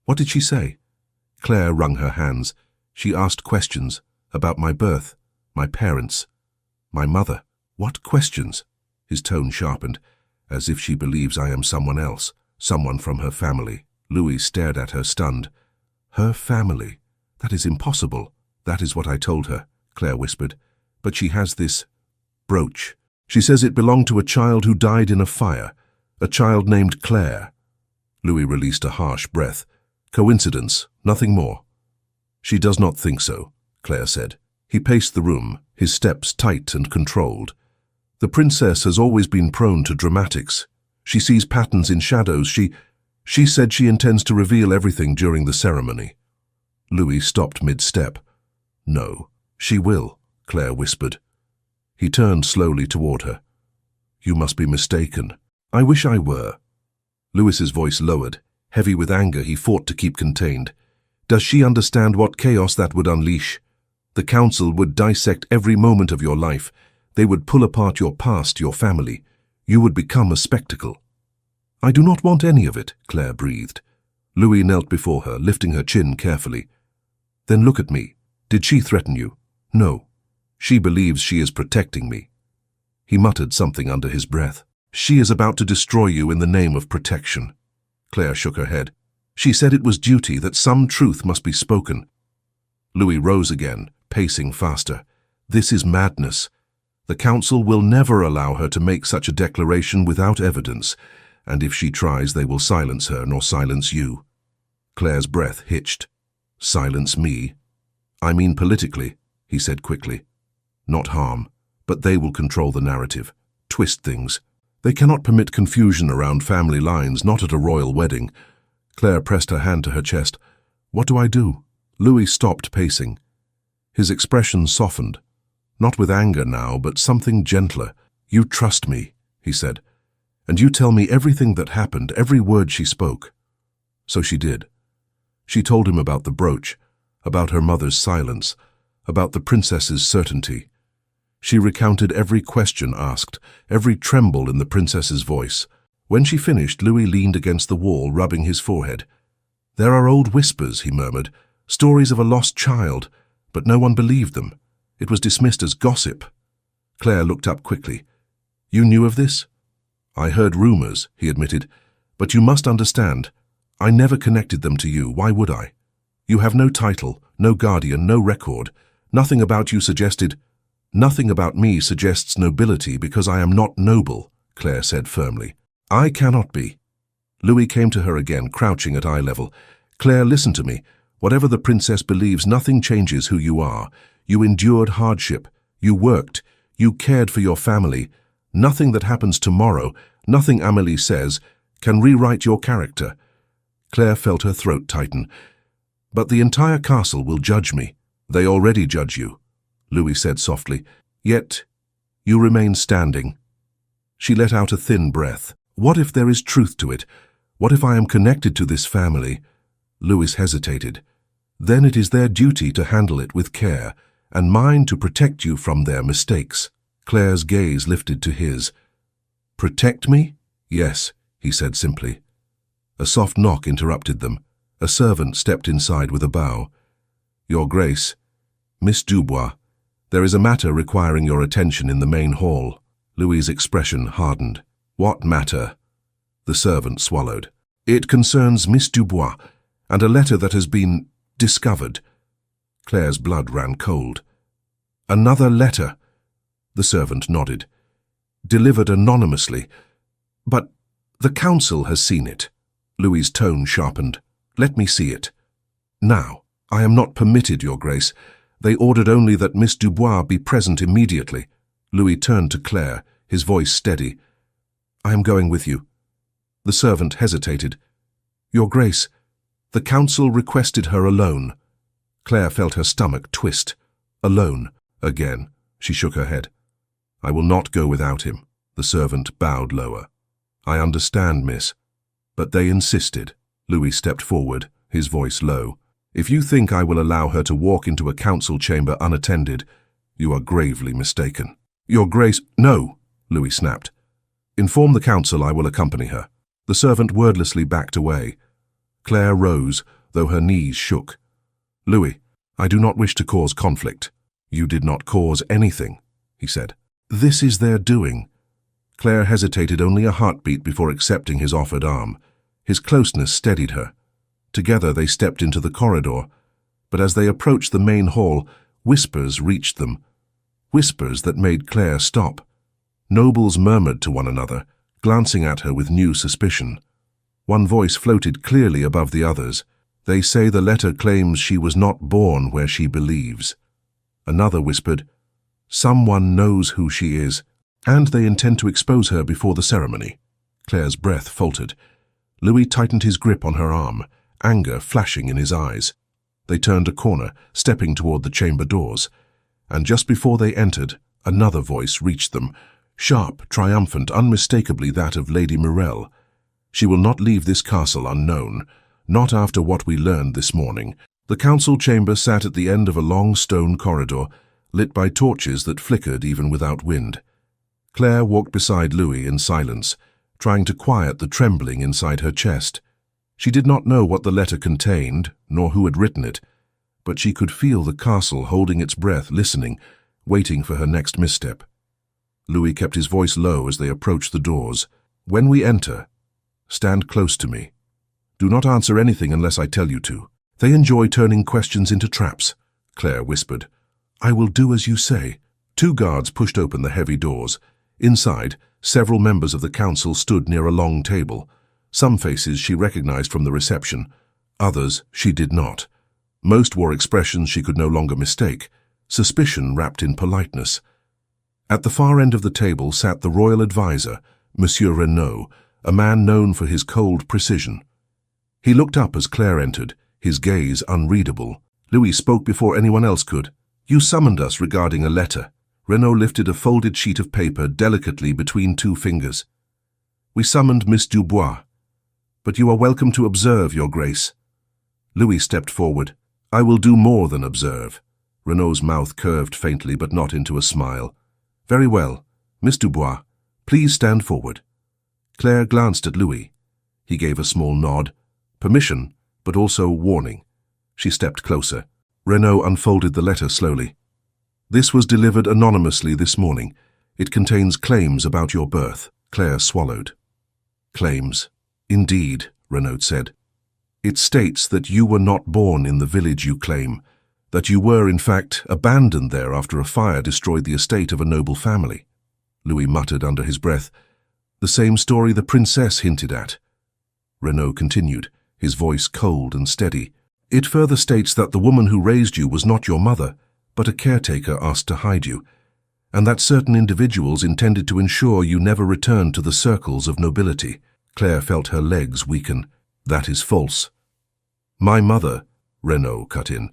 A: "What did she say?" Claire wrung her hands. She asked questions about my birth, my parents, my mother. What questions? His tone sharpened, as if she believes I am someone else, someone from her family. Louis stared at her, stunned. Her family? That is impossible. That is what I told her, Claire whispered. But she has this brooch. She says it belonged to a child who died in a fire, a child named Claire. Louis released a harsh breath. Coincidence, nothing more. She does not think so, Claire said. He paced the room, his steps tight and controlled. The princess has always been prone to dramatics. She sees patterns in shadows. She said she intends to reveal everything during the ceremony. Louis stopped mid-step. No, she will, Claire whispered. He turned slowly toward her. You must be mistaken. I wish I were. Louis's voice lowered. Heavy with anger, he fought to keep contained. Does she understand what chaos that would unleash? The council would dissect every moment of your life. They would pull apart your past, your family. You would become a spectacle. I do not want any of it, Claire breathed. Louis knelt before her, lifting her chin carefully. Then look at me. Did she threaten you? No. She believes she is protecting me. He muttered something under his breath. She is about to destroy you in the name of protection. Claire shook her head. She said it was duty, that some truth must be spoken. Louis rose again, pacing faster. This is madness. The council will never allow her to make such a declaration without evidence, and if she tries, they will silence her nor silence you. Claire's breath hitched. Silence me? I mean politically, he said quickly. Not harm, but they will control the narrative, twist things. They cannot permit confusion around family lines, not at a royal wedding. Claire pressed her hand to her chest. What do I do? Louis stopped pacing. His expression softened. Not with anger now, but something gentler. You trust me, he said, and you tell me everything that happened, every word she spoke. So she did. She told him about the brooch, about her mother's silence, about the princess's certainty. She recounted every question asked, every tremble in the princess's voice. When she finished, Louis leaned against the wall, rubbing his forehead. There are old whispers, he murmured, stories of a lost child, but no one believed them. It was dismissed as gossip. Claire looked up quickly. You knew of this? I heard rumors, he admitted, but you must understand. I never connected them to you. Why would I? You have no title, no guardian, no record. Nothing about you suggested. Nothing about me suggests nobility because I am not noble, Claire said firmly. I cannot be. Louis came to her again, crouching at eye level. Claire, listen to me. Whatever the princess believes, nothing changes who you are. You endured hardship. You worked. You cared for your family. Nothing that happens tomorrow, nothing Amélie says, can rewrite your character. Claire felt her throat tighten. But the entire castle will judge me. They already judge you, Louis said softly. Yet, you remain standing. She let out a thin breath. What if there is truth to it? What if I am connected to this family? Louis hesitated. Then it is their duty to handle it with care, and mine to protect you from their mistakes. Claire's gaze lifted to his. Protect me? Yes, he said simply. A soft knock interrupted them. A servant stepped inside with a bow. Your Grace, Miss Dubois, there is a matter requiring your attention in the main hall. Louis's expression hardened. What matter? The servant swallowed. It concerns Miss Dubois, and a letter that has been discovered. Claire's blood ran cold. Another letter? The servant nodded. Delivered anonymously. But the council has seen it. Louis's tone sharpened. Let me see it. Now, I am not permitted, Your Grace. They ordered only that Miss Dubois be present immediately. Louis turned to Claire, his voice steady. I am going with you. The servant hesitated. Your Grace, the council requested her alone. Claire felt her stomach twist. Alone, again. She shook her head. I will not go without him. The servant bowed lower. I understand, miss. But they insisted. Louis stepped forward, his voice low. If you think I will allow her to walk into a council chamber unattended, you are gravely mistaken. Your Grace, no, Louis snapped. Inform the council I will accompany her. The servant wordlessly backed away. Claire rose, though her knees shook. Louis, I do not wish to cause conflict. You did not cause anything, he said. This is their doing. Claire hesitated only a heartbeat before accepting his offered arm. His closeness steadied her. Together they stepped into the corridor, but as they approached the main hall, whispers reached them. Whispers that made Claire stop. Nobles murmured to one another, glancing at her with new suspicion. One voice floated clearly above the others. They say the letter claims she was not born where she believes. Another whispered, someone knows who she is, and they intend to expose her before the ceremony. Claire's breath faltered. Louis tightened his grip on her arm, anger flashing in his eyes. They turned a corner, stepping toward the chamber doors, and just before they entered, another voice reached them, sharp, triumphant, unmistakably that of Lady Morel. She will not leave this castle unknown, not after what we learned this morning. The council chamber sat at the end of a long stone corridor, lit by torches that flickered even without wind. Claire walked beside Louis in silence, trying to quiet the trembling inside her chest. She did not know what the letter contained, nor who had written it, but she could feel the castle holding its breath, listening, waiting for her next misstep. Louis kept his voice low as they approached the doors. When we enter, stand close to me. Do not answer anything unless I tell you to. They enjoy turning questions into traps, Claire whispered. I will do as you say. 2 guards pushed open the heavy doors. Inside, several members of the council stood near a long table. Some faces she recognized from the reception, others she did not. Most wore expressions she could no longer mistake, suspicion wrapped in politeness. At the far end of the table sat the royal advisor, Monsieur Renaud, a man known for his cold precision. He looked up as Claire entered, his gaze unreadable. Louis spoke before anyone else could. You summoned us regarding a letter. Renaud lifted a folded sheet of paper delicately between 2 fingers. We summoned Miss Dubois, but you are welcome to observe, Your Grace. Louis stepped forward. I will do more than observe. Renaud's mouth curved faintly, but not into a smile. Very well. Miss Dubois, please stand forward. Claire glanced at Louis. He gave a small nod. Permission, but also warning. She stepped closer. Renaud unfolded the letter slowly. This was delivered anonymously this morning. It contains claims about your birth. Claire swallowed. Claims. Indeed, Renaud said. It states that you were not born in the village you claim, that you were, in fact, abandoned there after a fire destroyed the estate of a noble family. Louis muttered under his breath, the same story the princess hinted at. Renaud continued, his voice cold and steady. It further states that the woman who raised you was not your mother, but a caretaker asked to hide you, and that certain individuals intended to ensure you never returned to the circles of nobility. Claire felt her legs weaken. That is false. My mother, Renaud cut in,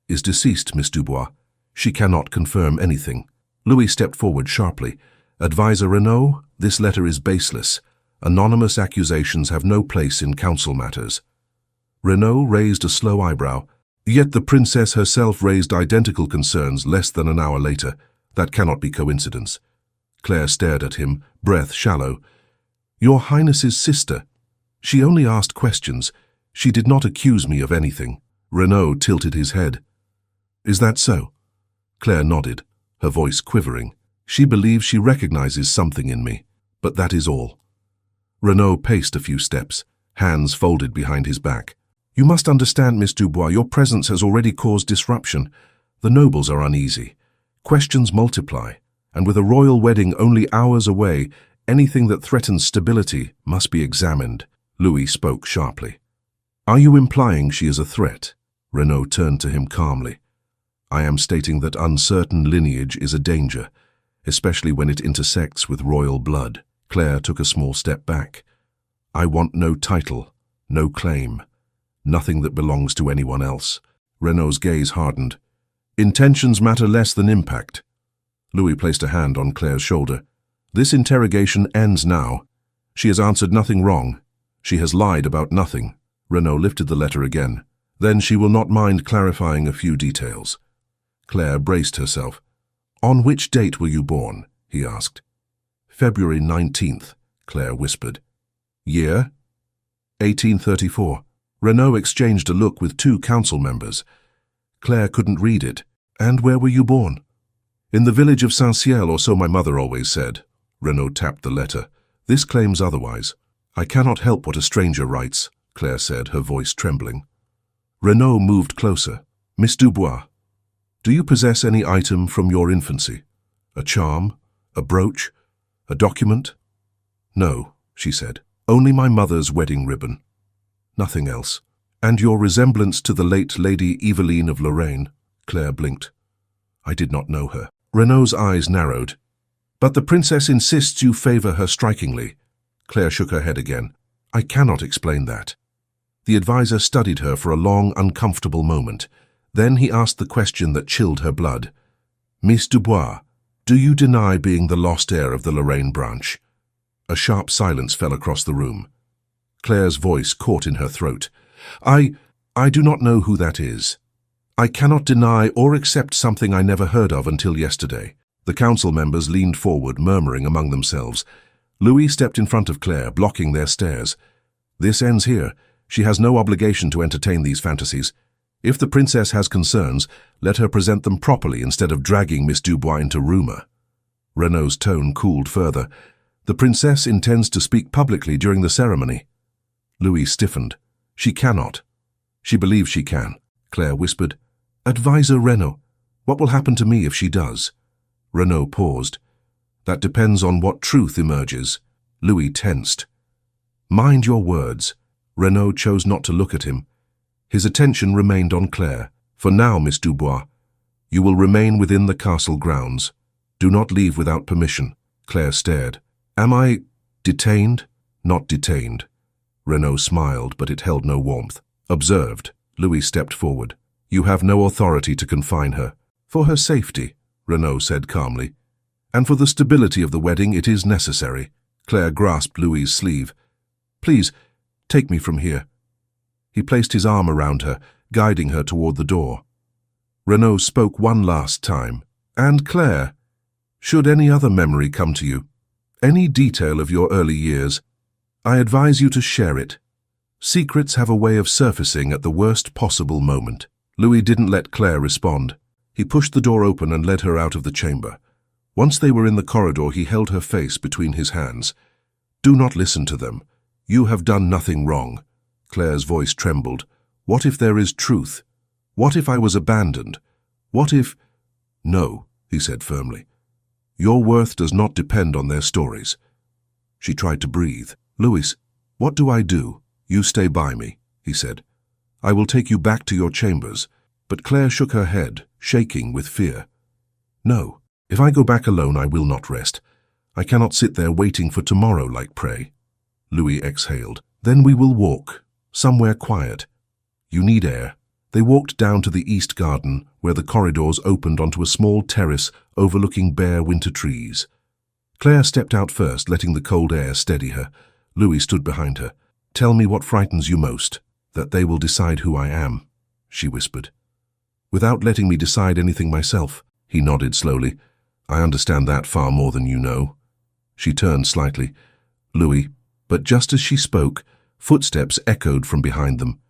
A: is deceased, Miss Dubois. She cannot confirm anything. Louis stepped forward sharply. Advisor Renaud, this letter is baseless. Anonymous accusations have no place in council matters. Renaud raised a slow eyebrow. Yet the princess herself raised identical concerns less than an hour later. That cannot be coincidence. Claire stared at him, breath shallow. Your Highness's sister. She only asked questions. She did not accuse me of anything. Renaud tilted his head. Is that so? Claire nodded, her voice quivering. She believes she recognizes something in me, but that is all. Renaud paced a few steps, hands folded behind his back. You must understand, Miss Dubois, your presence has already caused disruption. The nobles are uneasy. Questions multiply, and with a royal wedding only hours away, anything that threatens stability must be examined. Louis spoke sharply. Are you implying she is a threat? Renaud turned to him calmly. I am stating that uncertain lineage is a danger, especially when it intersects with royal blood. Claire took a small step back. I want no title, no claim, nothing that belongs to anyone else. Renaud's gaze hardened. Intentions matter less than impact. Louis placed a hand on Claire's shoulder. This interrogation ends now. She has answered nothing wrong. She has lied about nothing. Renaud lifted the letter again. Then she will not mind clarifying a few details. Claire braced herself. On which date were you born? He asked. February 19th, Claire whispered. Year? 1834. Renaud exchanged a look with 2 council members. Claire couldn't read it. And where were you born? In the village of Saint-Ciel, or so my mother always said. Renaud tapped the letter. This claims otherwise. I cannot help what a stranger writes, Claire said, her voice trembling. Renaud moved closer. Miss Dubois, do you possess any item from your infancy? A charm? A brooch? A document? No, she said. Only my mother's wedding ribbon. Nothing else. And your resemblance to the late Lady Eveline of Lorraine? Claire blinked. I did not know her. Renaud's eyes narrowed. But the princess insists you favor her strikingly. Claire shook her head again. I cannot explain that. The advisor studied her for a long, uncomfortable moment. Then he asked the question that chilled her blood. Miss Dubois, do you deny being the lost heir of the Lorraine branch? A sharp silence fell across the room. Claire's voice caught in her throat. I do not know who that is. I cannot deny or accept something I never heard of until yesterday. The council members leaned forward, murmuring among themselves. Louis stepped in front of Claire, blocking their stares. This ends here. She has no obligation to entertain these fantasies. If the princess has concerns, let her present them properly instead of dragging Miss Dubois into rumor. Renaud's tone cooled further. The princess intends to speak publicly during the ceremony. Louis stiffened. She cannot. She believes she can, Claire whispered. Advisor Renaud, what will happen to me if she does? Renaud paused. That depends on what truth emerges. Louis tensed. Mind your words. Renaud chose not to look at him. His attention remained on Claire. For now, Miss Dubois, you will remain within the castle grounds. Do not leave without permission. Claire stared. Am I detained? Not detained. Renaud smiled, but it held no warmth. Observed. Louis stepped forward. You have no authority to confine her. For her safety, Renaud said calmly. And for the stability of the wedding, it is necessary. Claire grasped Louis's sleeve. Please, take me from here. He placed his arm around her, guiding her toward the door. Renaud spoke one last time. And Claire, should any other memory come to you, any detail of your early years, I advise you to share it. Secrets have a way of surfacing at the worst possible moment. Louis didn't let Claire respond. He pushed the door open and led her out of the chamber. Once they were in the corridor, he held her face between his hands. Do not listen to them. You have done nothing wrong. Claire's voice trembled. What if there is truth? What if I was abandoned? What if— No, he said firmly. Your worth does not depend on their stories. She tried to breathe. Louis, what do I do? You stay by me, he said. I will take you back to your chambers. But Claire shook her head, shaking with fear. No, if I go back alone, I will not rest. I cannot sit there waiting for tomorrow like prey. Louis exhaled. Then we will walk, somewhere quiet. You need air. They walked down to the east garden, where the corridors opened onto a small terrace overlooking bare winter trees. Claire stepped out first, letting the cold air steady her. Louis stood behind her. Tell me what frightens you most. That they will decide who I am, she whispered. Without letting me decide anything myself, he nodded slowly. I understand that far more than you know. She turned slightly. Louis, but just as she spoke, footsteps echoed from behind them.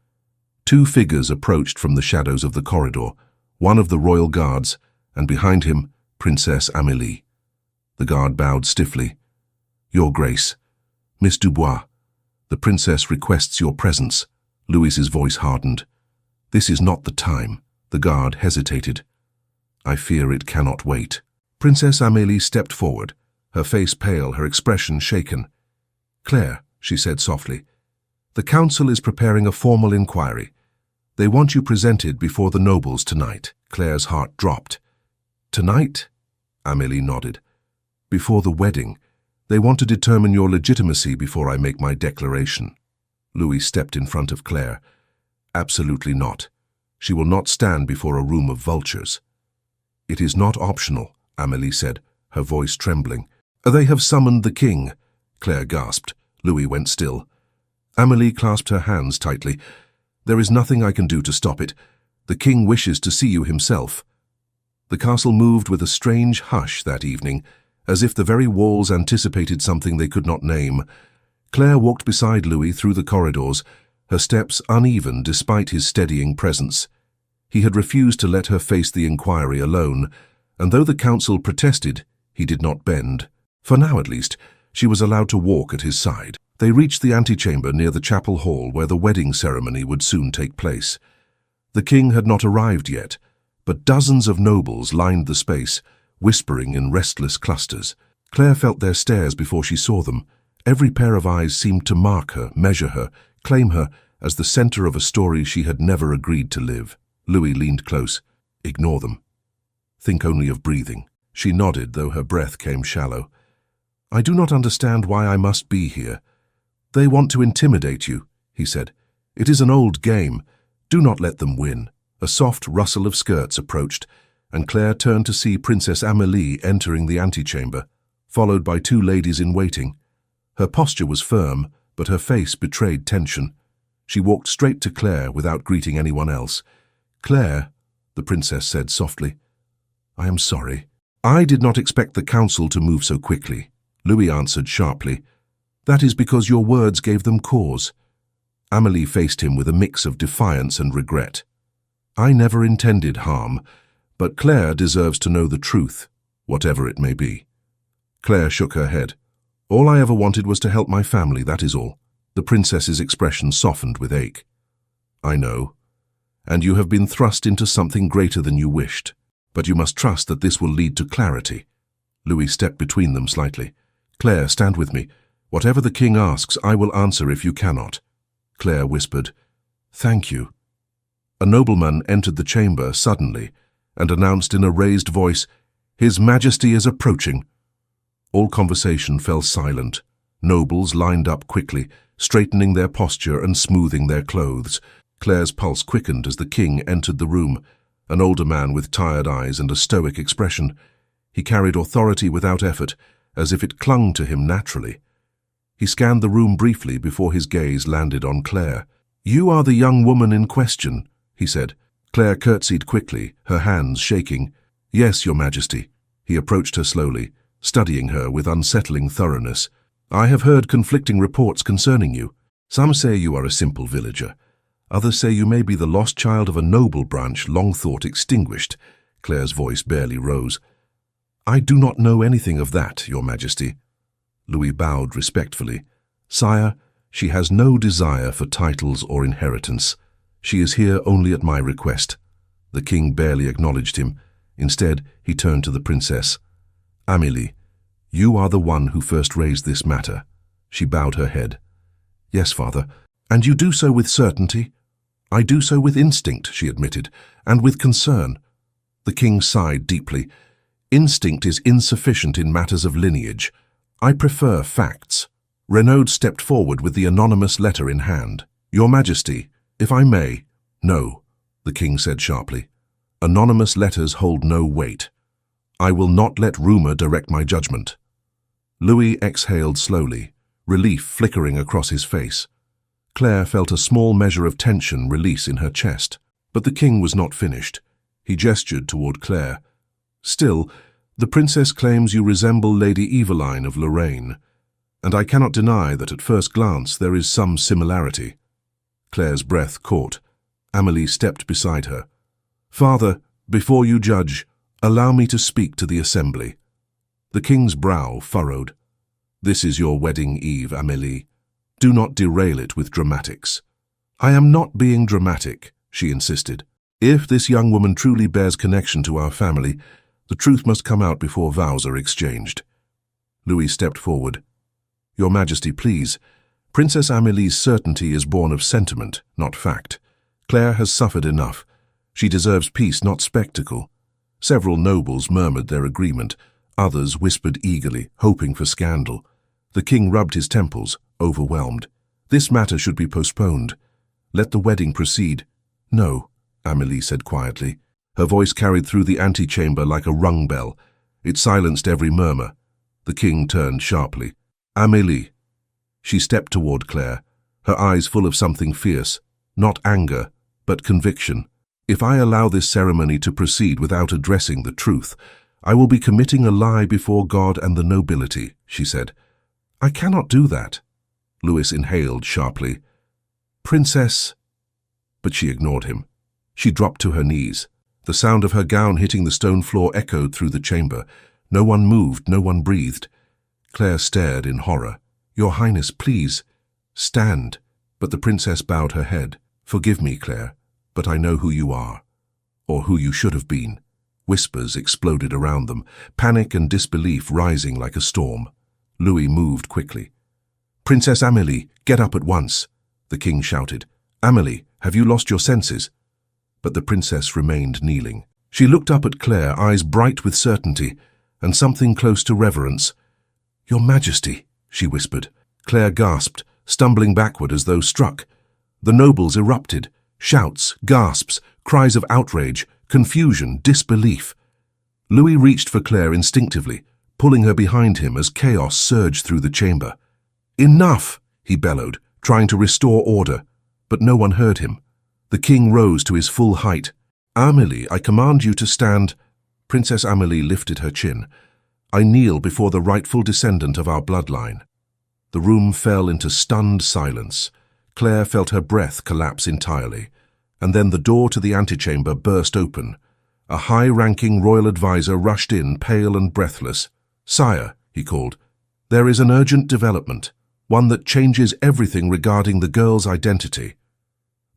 A: Two figures approached from the shadows of the corridor, one of the royal guards, and behind him, Princess Amélie. The guard bowed stiffly. Your Grace, Miss Dubois, the princess requests your presence. Louis's voice hardened. This is not the time. The guard hesitated. I fear it cannot wait. Princess Amélie stepped forward, her face pale, her expression shaken. Claire, she said softly, the council is preparing a formal inquiry. They want you presented before the nobles tonight. Claire's heart dropped. Tonight? Amélie nodded. Before the wedding. They want to determine your legitimacy before I make my declaration. Louis stepped in front of Claire. Absolutely not. She will not stand before a room of vultures. It is not optional, Amélie said, her voice trembling. They have summoned the king, Claire gasped. Louis went still. Amélie clasped her hands tightly. There is nothing I can do to stop it. The king wishes to see you himself. The castle moved with a strange hush that evening, as if the very walls anticipated something they could not name. Claire walked beside Louis through the corridors, her steps uneven despite his steadying presence. He had refused to let her face the inquiry alone, and though the council protested, he did not bend. For now at least, she was allowed to walk at his side. They reached the antechamber near the chapel hall where the wedding ceremony would soon take place. The king had not arrived yet, but dozens of nobles lined the space, whispering in restless clusters. Claire felt their stares before she saw them. Every pair of eyes seemed to mark her, measure her, claim her as the center of a story she had never agreed to live. Louis leaned close. Ignore them. Think only of breathing. She nodded, though her breath came shallow. I do not understand why I must be here. They want to intimidate you, he said. It is an old game. Do not let them win. A soft rustle of skirts approached, and Claire turned to see Princess Amélie entering the antechamber, followed by two ladies in waiting. Her posture was firm, but her face betrayed tension. She walked straight to Claire without greeting anyone else. Claire, the princess said softly, I am sorry. I did not expect the council to move so quickly, Louis answered sharply. That is because your words gave them cause. Amélie faced him with a mix of defiance and regret. I never intended harm, but Claire deserves to know the truth, whatever it may be. Claire shook her head. All I ever wanted was to help my family, that is all. The princess's expression softened with ache. I know. And you have been thrust into something greater than you wished. But you must trust that this will lead to clarity. Louis stepped between them slightly. Claire, stand with me. Whatever the king asks, I will answer if you cannot. Claire whispered, Thank you. A nobleman entered the chamber suddenly and announced in a raised voice, His Majesty is approaching. All conversation fell silent. Nobles lined up quickly, straightening their posture and smoothing their clothes. Claire's pulse quickened as the king entered the room, an older man with tired eyes and a stoic expression. He carried authority without effort, as if it clung to him naturally. He scanned the room briefly before his gaze landed on Claire. You are the young woman in question, he said. Claire curtsied quickly, her hands shaking. Yes, Your Majesty. He approached her slowly, studying her with unsettling thoroughness. I have heard conflicting reports concerning you. Some say you are a simple villager. Others say you may be the lost child of a noble branch long thought extinguished. Claire's voice barely rose. I do not know anything of that, Your Majesty. Louis bowed respectfully. Sire, she has no desire for titles or inheritance. She is here only at my request. The king barely acknowledged him. Instead, he turned to the princess. Amélie, you are the one who first raised this matter. She bowed her head. Yes, father. And you do so with certainty? I do so with instinct, she admitted, and with concern. The king sighed deeply. Instinct is insufficient in matters of lineage. I prefer facts. Renaud stepped forward with the anonymous letter in hand. Your Majesty, if I may. No, the king said sharply. Anonymous letters hold no weight. I will not let rumor direct my judgment. Louis exhaled slowly, relief flickering across his face. Claire felt a small measure of tension release in her chest, but the king was not finished. He gestured toward Claire. Still, the princess claims you resemble Lady Eveline of Lorraine, and I cannot deny that at first glance there is some similarity. Claire's breath caught. Amélie stepped beside her. Father, before you judge, allow me to speak to the assembly. The king's brow furrowed. This is your wedding eve, Amélie. Do not derail it with dramatics. I am not being dramatic, she insisted. If this young woman truly bears connection to our family, the truth must come out before vows are exchanged. Louis stepped forward. Your Majesty, please. Princess Amélie's certainty is born of sentiment, not fact. Claire has suffered enough. She deserves peace, not spectacle. Several nobles murmured their agreement. Others whispered eagerly, hoping for scandal. The king rubbed his temples, overwhelmed. This matter should be postponed. Let the wedding proceed. No, Amélie said quietly. Her voice carried through the antechamber like a rung bell. It silenced every murmur. The king turned sharply. Amélie. She stepped toward Claire, her eyes full of something fierce, not anger, but conviction. If I allow this ceremony to proceed without addressing the truth, I will be committing a lie before God and the nobility, she said. I cannot do that. Louis inhaled sharply. Princess. But she ignored him. She dropped to her knees. The sound of her gown hitting the stone floor echoed through the chamber. No one moved, no one breathed. Claire stared in horror. "Your Highness, please, stand." But the princess bowed her head. "Forgive me, Claire, but I know who you are. Or who you should have been." Whispers exploded around them, panic and disbelief rising like a storm. Louis moved quickly. "Princess Amélie, get up at once," the king shouted. "Amélie, have you lost your senses?" But the princess remained kneeling. She looked up at Claire, eyes bright with certainty, and something close to reverence. "Your Majesty," she whispered. Claire gasped, stumbling backward as though struck. The nobles erupted. Shouts, gasps, cries of outrage, confusion, disbelief. Louis reached for Claire instinctively, pulling her behind him as chaos surged through the chamber. "Enough!" he bellowed, trying to restore order, but no one heard him. The king rose to his full height. "Amélie, I command you to stand." Princess Amélie lifted her chin. "I kneel before the rightful descendant of our bloodline." The room fell into stunned silence. Claire felt her breath collapse entirely, and then the door to the antechamber burst open. A high-ranking royal advisor rushed in, pale and breathless. "Sire," he called, "there is an urgent development, one that changes everything regarding the girl's identity."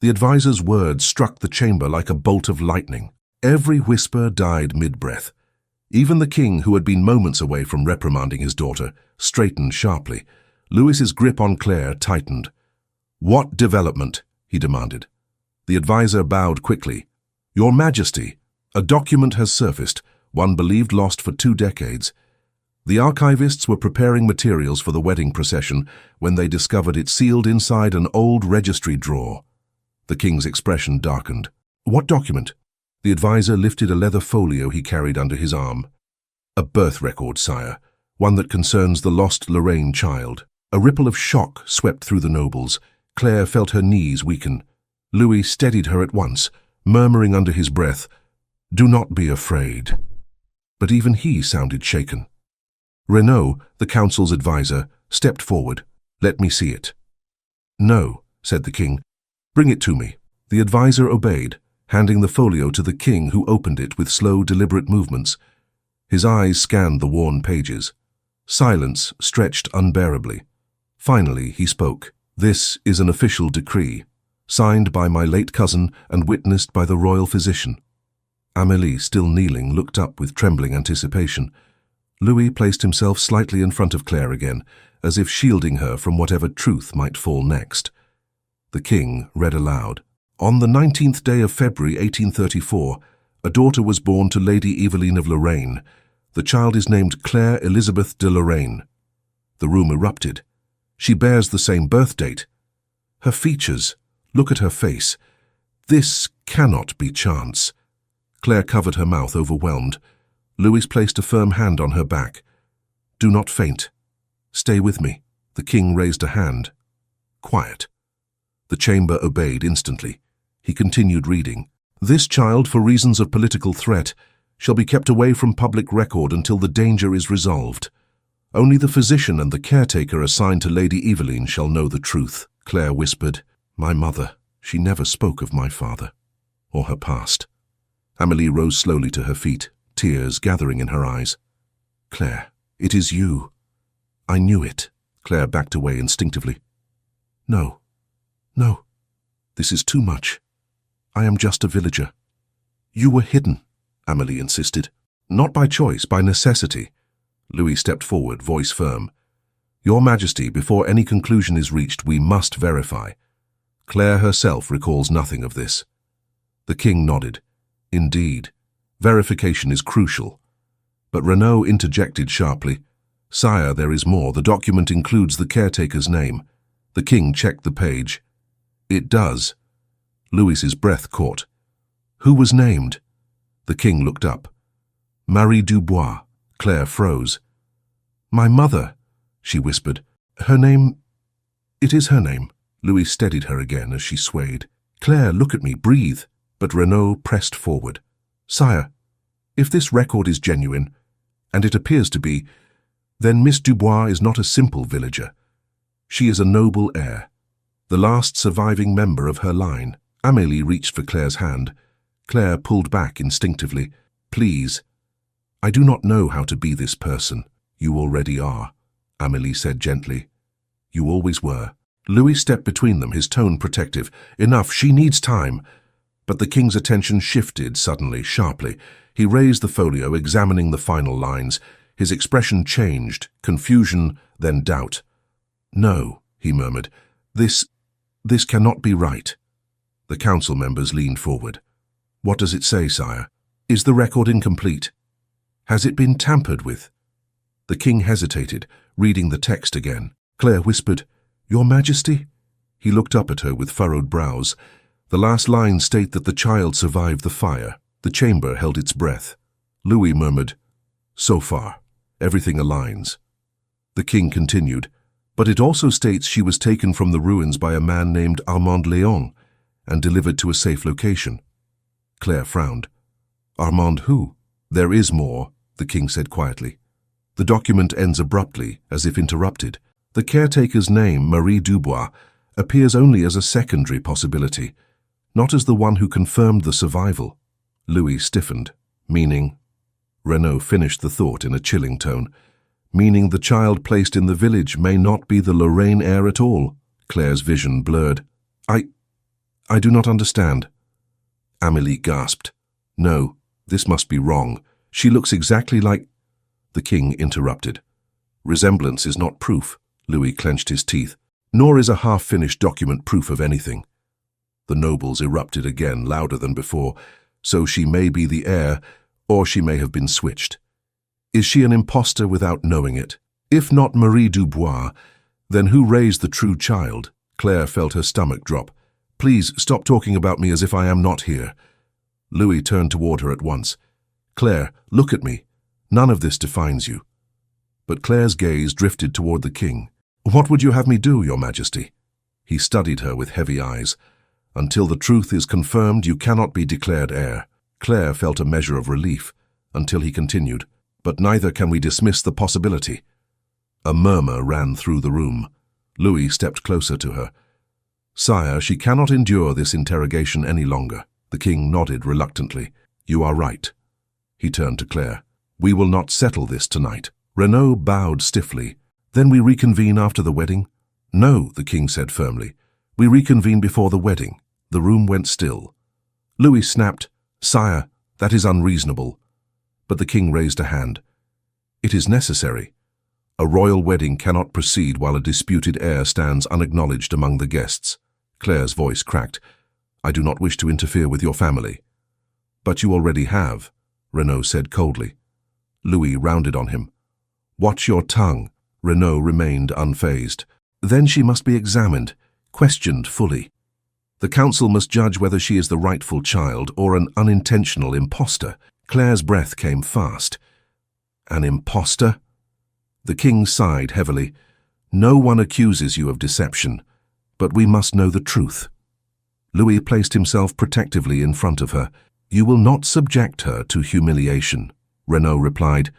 A: The advisor's words struck the chamber like a bolt of lightning. Every whisper died mid-breath. Even the king, who had been moments away from reprimanding his daughter, straightened sharply. Louis's grip on Claire tightened. "What development?" he demanded. The advisor bowed quickly. "Your Majesty, a document has surfaced, one believed lost for 2 decades. The archivists were preparing materials for the wedding procession when they discovered it sealed inside an old registry drawer." The king's expression darkened. "What document?" The advisor lifted a leather folio he carried under his arm. "A birth record, sire, one that concerns the lost Lorraine child." A ripple of shock swept through the nobles. Claire felt her knees weaken. Louis steadied her at once, murmuring under his breath, "Do not be afraid." But even he sounded shaken. Renaud, the council's advisor, stepped forward. "Let me see it." "No," said the king. "Bring it to me." The advisor obeyed, handing the folio to the king, who opened it with slow, deliberate movements. His eyes scanned the worn pages. Silence stretched unbearably. Finally, he spoke. "This is an official decree, signed by my late cousin and witnessed by the royal physician." Amélie, still kneeling, looked up with trembling anticipation. Louis placed himself slightly in front of Claire again, as if shielding her from whatever truth might fall next. The king read aloud. "On the 19th day of February 1834, a daughter was born to Lady Eveline of Lorraine. The child is named Claire Elizabeth de Lorraine." The room erupted. "She bears the same birth date. Her features, look at her face. This cannot be chance." Claire covered her mouth, overwhelmed. Louis placed a firm hand on her back. "Do not faint. Stay with me." The king raised a hand. "Quiet." The chamber obeyed instantly. He continued reading. "This child, for reasons of political threat, shall be kept away from public record until the danger is resolved. Only the physician and the caretaker assigned to Lady Eveline shall know the truth." Claire whispered, "My mother, she never spoke of my father, or her past." Amélie rose slowly to her feet, tears gathering in her eyes. "Claire, it is you." "I knew it." Claire backed away instinctively. "No, no, this is too much. I am just a villager." "You were hidden," Amélie insisted. "Not by choice, by necessity." Louis stepped forward, voice firm. "Your Majesty, before any conclusion is reached, we must verify. Claire herself recalls nothing of this." The king nodded. "Indeed, verification is crucial." But Renaud interjected sharply. "Sire, there is more. The document includes the caretaker's name." The king checked the page. "It does." Louis's breath caught. "Who was named?" The king looked up. "Marie Dubois." Claire froze. "My mother," she whispered. "Her name—" "It is her name." Louis steadied her again as she swayed. "Claire, look at me, breathe." But Renaud pressed forward. "Sire, if this record is genuine, and it appears to be, then Miss Dubois is not a simple villager. She is a noble heir, the last surviving member of her line." Amélie reached for Claire's hand. Claire pulled back instinctively. Please. I do not know how to be this person. You already are, Amélie said gently. You always were. Louis stepped between them, his tone protective. Enough, she needs time. But the king's attention shifted suddenly, sharply. He raised the folio, examining the final lines. His expression changed, confusion, then doubt. No, he murmured. This cannot be right. The council members leaned forward. What does it say, sire? Is the record incomplete? Has it been tampered with? The king hesitated, reading the text again. Claire whispered, Your Majesty? He looked up at her with furrowed brows. The last lines state that the child survived the fire. The chamber held its breath. Louis murmured, So far, everything aligns. The king continued, But it also states she was taken from the ruins by a man named Armand Léon and delivered to a safe location. Claire frowned. Armand who? There is more, the king said quietly. The document ends abruptly, as if interrupted. The caretaker's name, Marie Dubois, appears only as a secondary possibility, not as the one who confirmed the survival. Louis stiffened. Meaning? Renaud finished the thought in a chilling tone. Meaning the child placed in the village may not be the Lorraine heir at all. Claire's vision blurred. I do not understand. Amélie gasped. No, this must be wrong. She looks exactly like... The king interrupted. Resemblance is not proof. Louis clenched his teeth. Nor is a half-finished document proof of anything. The nobles erupted again, louder than before. So she may be the heir, or she may have been switched. Is she an impostor without knowing it? If not Marie Dubois, then who raised the true child? Claire felt her stomach drop. Please stop talking about me as if I am not here. Louis turned toward her at once. Claire, look at me. None of this defines you. But Claire's gaze drifted toward the king. What would you have me do, Your Majesty? He studied her with heavy eyes. Until the truth is confirmed, you cannot be declared heir. Claire felt a measure of relief, until he continued. But neither can we dismiss the possibility. A murmur ran through the room. Louis stepped closer to her. Sire, she cannot endure this interrogation any longer. The king nodded reluctantly. You are right. He turned to Claire. We will not settle this tonight. Renaud bowed stiffly. Then we reconvene after the wedding? No, the king said firmly. We reconvene before the wedding. The room went still. Louis snapped, Sire, that is unreasonable. But the king raised a hand. It is necessary. A royal wedding cannot proceed while a disputed heir stands unacknowledged among the guests. Claire's voice cracked. I do not wish to interfere with your family. But you already have, Renaud said coldly. Louis rounded on him. Watch your tongue. Renaud remained unfazed. Then she must be examined, questioned fully. The council must judge whether she is the rightful child or an unintentional impostor. Claire's breath came fast. An impostor? The king sighed heavily. No one accuses you of deception, but we must know the truth. Louis placed himself protectively in front of her. You will not subject her to humiliation, Renaud replied.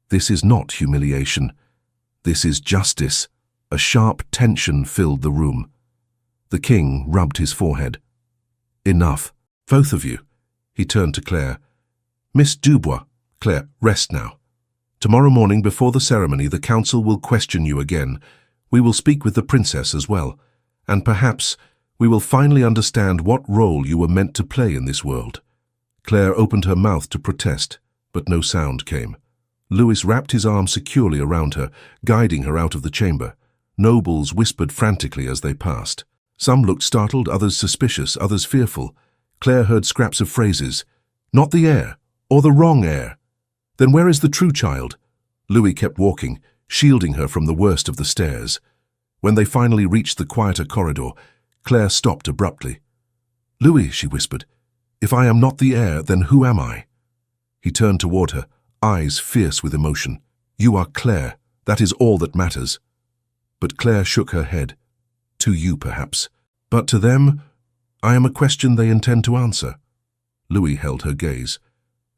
A: This is not humiliation. This is justice. A sharp tension filled the room. The king rubbed his forehead. Enough, both of you. He turned to Claire. Miss Dubois, Claire, rest now. Tomorrow morning before the ceremony, the council will question you again. We will speak with the princess as well. And perhaps we will finally understand what role you were meant to play in this world. Claire opened her mouth to protest, but no sound came. Louis wrapped his arm securely around her, guiding her out of the chamber. Nobles whispered frantically as they passed. Some looked startled, others suspicious, others fearful. Claire heard scraps of phrases. Not the heir, or the wrong heir. Then where is the true child? Louis kept walking, shielding her from the worst of the stares. When they finally reached the quieter corridor, Claire stopped abruptly. Louis, she whispered, if I am not the heir, then who am I? He turned toward her, eyes fierce with emotion. You are Claire. That is all that matters. But Claire shook her head. To you, perhaps. But to them, I am a question they intend to answer. Louis held her gaze.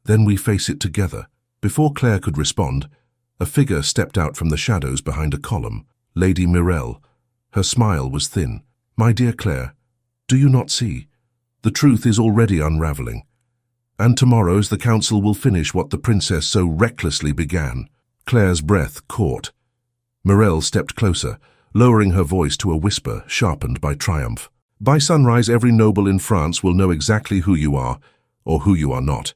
A: Then we face it together. Before Claire could respond, a figure stepped out from the shadows behind a column. Lady Mirelle. Her smile was thin. My dear Claire, do you not see? The truth is already unraveling. And tomorrow's the council will finish what the princess so recklessly began. Claire's breath caught. Morel stepped closer, lowering her voice to a whisper sharpened by triumph. By sunrise, every noble in France will know exactly who you are, or who you are not.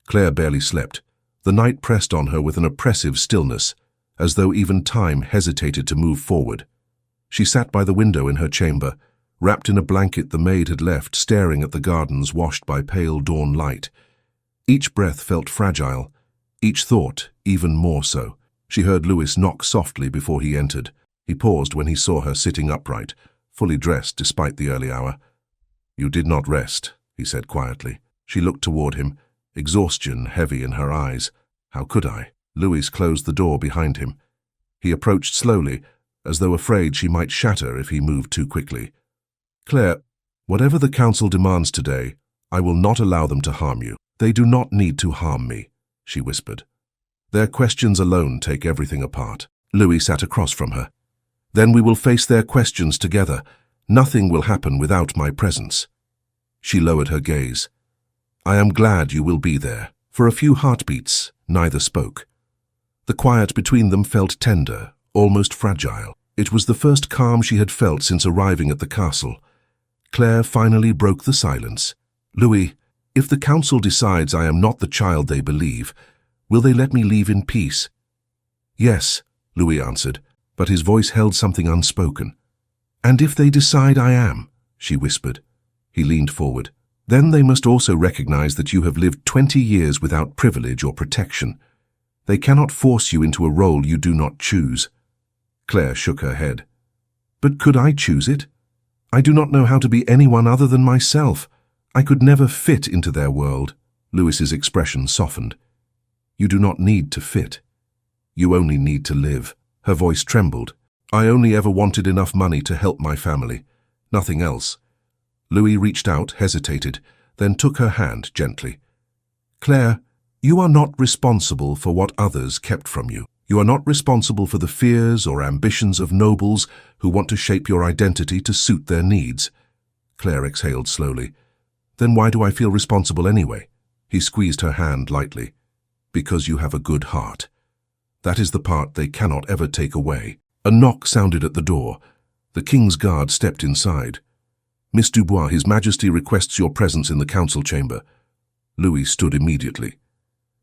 A: Claire barely slept. The night pressed on her with an oppressive stillness, as though even time hesitated to move forward. She sat by the window in her chamber, wrapped in a blanket the maid had left, staring at the gardens washed by pale dawn light. Each breath felt fragile, each thought even more so. She heard Louis knock softly before he entered. He paused when he saw her sitting upright, fully dressed despite the early hour. "You did not rest," he said quietly. She looked toward him, exhaustion heavy in her eyes. "How could I?" Louis closed the door behind him. He approached slowly, as though afraid she might shatter if he moved too quickly. "Claire, whatever the council demands today, I will not allow them to harm you. They do not need to harm me," she whispered. "Their questions alone take everything apart." Louis sat across from her. "Then we will face their questions together. Nothing will happen without my presence." She lowered her gaze. "I am glad you will be there." For a few heartbeats, neither spoke. The quiet between them felt tender, almost fragile. It was the first calm she had felt since arriving at the castle. Claire finally broke the silence. "Louis, if the council decides I am not the child they believe, will they let me leave in peace?" "Yes," Louis answered, but his voice held something unspoken. "And if they decide I am?" she whispered. He leaned forward. "Then they must also recognize that you have lived 20 years without privilege or protection. They cannot force you into a role you do not choose." Claire shook her head. "But could I choose it? I do not know how to be anyone other than myself. I could never fit into their world." Louis's expression softened. "You do not need to fit. You only need to live." Her voice trembled. "I only ever wanted enough money to help my family. Nothing else." Louis reached out, hesitated, then took her hand gently. "Claire, you are not responsible for what others kept from you. You are not responsible for the fears or ambitions of nobles who want to shape your identity to suit their needs." Claire exhaled slowly. "Then why do I feel responsible anyway?" He squeezed her hand lightly. "Because you have a good heart. That is the part they cannot ever take away." A knock sounded at the door. The king's guard stepped inside. "Miss Dubois, His Majesty requests your presence in the council chamber." Louis stood immediately.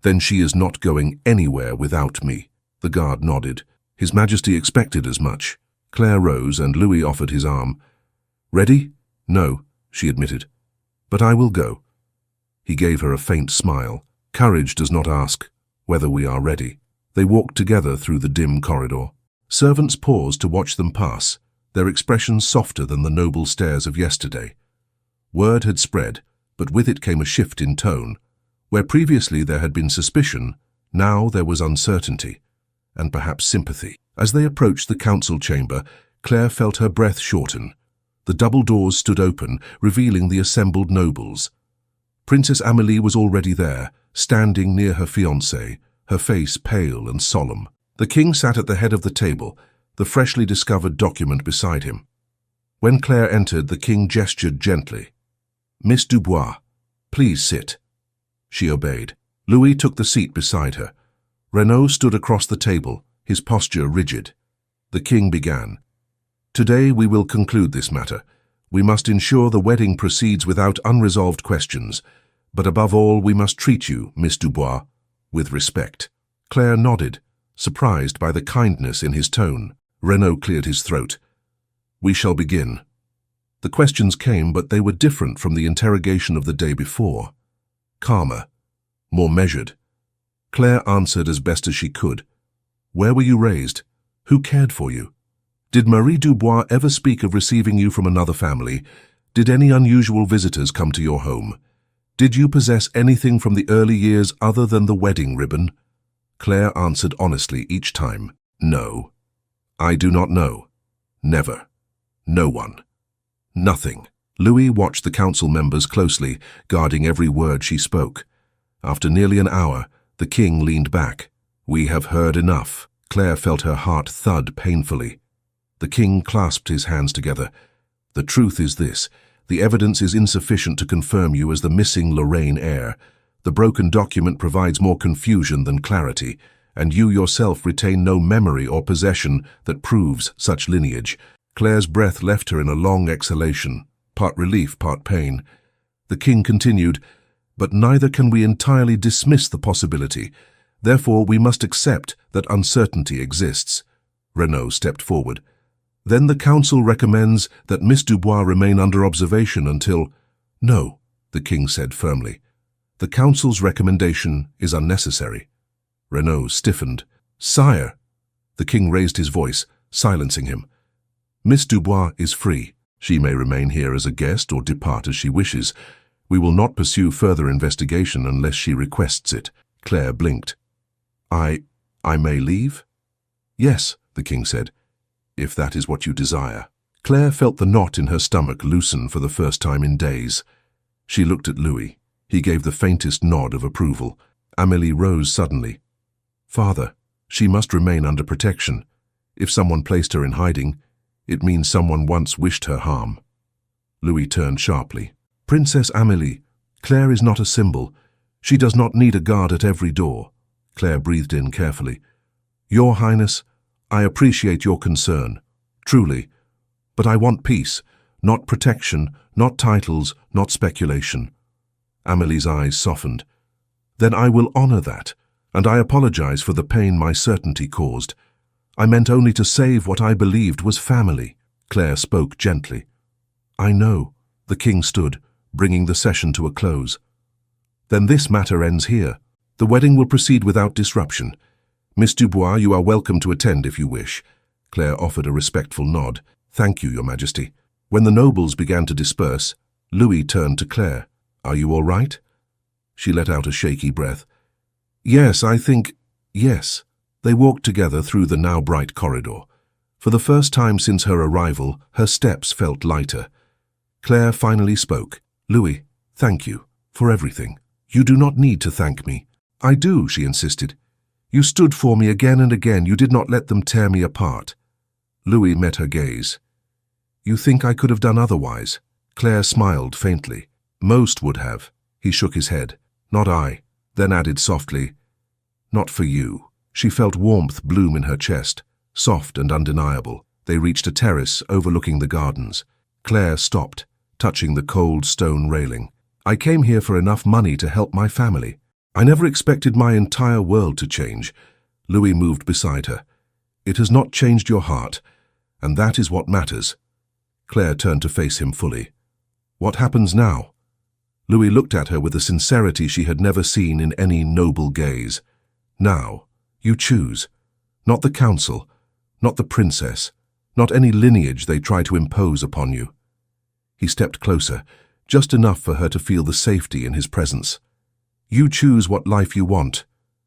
A: "Then she is not going anywhere without me." The guard nodded. His Majesty expected as much. Claire rose and Louis offered his arm. "Ready?" "No," she admitted. "But I will go." He gave her a faint smile. "Courage does not ask whether we are ready." They walked together through the dim corridor. Servants paused to watch them pass, their expressions softer than the noble stares of yesterday. Word had spread, but with it came a shift in tone. Where previously there had been suspicion, now there was uncertainty, and perhaps sympathy. As they approached the council chamber, Claire felt her breath shorten. The double doors stood open, revealing the assembled nobles. Princess Amélie was already there, standing near her fiancé, her face pale and solemn. The king sat at the head of the table, the freshly discovered document beside him. When Claire entered, the king gestured gently. "Miss Dubois, please sit." She obeyed. Louis took the seat beside her. Renaud stood across the table, his posture rigid. The king began. "Today we will conclude this matter. We must ensure the wedding proceeds without unresolved questions. But above all, we must treat you, Miss Dubois, with respect." Claire nodded, surprised by the kindness in his tone. Renaud cleared his throat. "We shall begin." The questions came, but they were different from the interrogation of the day before. Calmer, more measured. Claire answered as best as she could. "Where were you raised? Who cared for you? Did Marie Dubois ever speak of receiving you from another family? Did any unusual visitors come to your home? Did you possess anything from the early years other than the wedding ribbon?" Claire answered honestly each time. "No. I do not know. Never. No one. Nothing." Louis watched the council members closely, guarding every word she spoke. After nearly an hour, the king leaned back. "We have heard enough." Claire felt her heart thud painfully. The king clasped his hands together. "The truth is this. The evidence is insufficient to confirm you as the missing Lorraine heir. The broken document provides more confusion than clarity, and you yourself retain no memory or possession that proves such lineage. Claire's breath left her in a long exhalation, part relief, part pain. The king continued, "But neither can we entirely dismiss the possibility. Therefore, we must accept that uncertainty exists." Renaud stepped forward. "Then the council recommends that Miss Dubois remain under observation until—" "No," the king said firmly. "The council's recommendation is unnecessary." Renaud stiffened. "Sire!" The king raised his voice, silencing him. "Miss Dubois is free. She may remain here as a guest or depart as she wishes. We will not pursue further investigation unless she requests it." Claire blinked. I may leave?" "Yes," the king said, "if that is what you desire." Claire felt the knot in her stomach loosen for the first time in days. She looked at Louis. He gave the faintest nod of approval. Amélie rose suddenly. "Father, she must remain under protection. If someone placed her in hiding, it means someone once wished her harm." Louis turned sharply. "Princess Amélie, Claire is not a symbol. She does not need a guard at every door." Claire breathed in carefully. "Your Highness, I appreciate your concern, truly. But I want peace, not protection, not titles, not speculation." Amélie's eyes softened. "Then I will honor that, and I apologize for the pain my certainty caused. I meant only to save what I believed was family." Claire spoke gently. "I know." The king stood, bringing the session to a close. "Then this matter ends here. The wedding will proceed without disruption. Miss Dubois, you are welcome to attend if you wish." Claire offered a respectful nod. "Thank you, Your Majesty." When the nobles began to disperse, Louis turned to Claire. "Are you all right?" She let out a shaky breath. "Yes, I think, yes." They walked together through the now bright corridor. For the first time since her arrival, her steps felt lighter. Claire finally spoke. "Louis, thank you for everything." "You do not need to thank me." "I do," she insisted. "You stood for me again and again. You did not let them tear me apart." Louis met her gaze. "You think I could have done otherwise?" Claire smiled faintly. "Most would have." He shook his head. "Not I," then added softly, "Not for you." She felt warmth bloom in her chest, soft and undeniable. They reached a terrace overlooking the gardens. Claire stopped, touching the cold stone railing. "I came here for enough money to help my family. I never expected my entire world to change." Louis moved beside her. "It has not changed your heart, and that is what matters." Claire turned to face him fully. "What happens now?" Louis looked at her with a sincerity she had never seen in any noble gaze. "Now, you choose. Not the council, not the princess, not any lineage they try to impose upon you." He stepped closer, just enough for her to feel the safety in his presence. "You choose what life you want,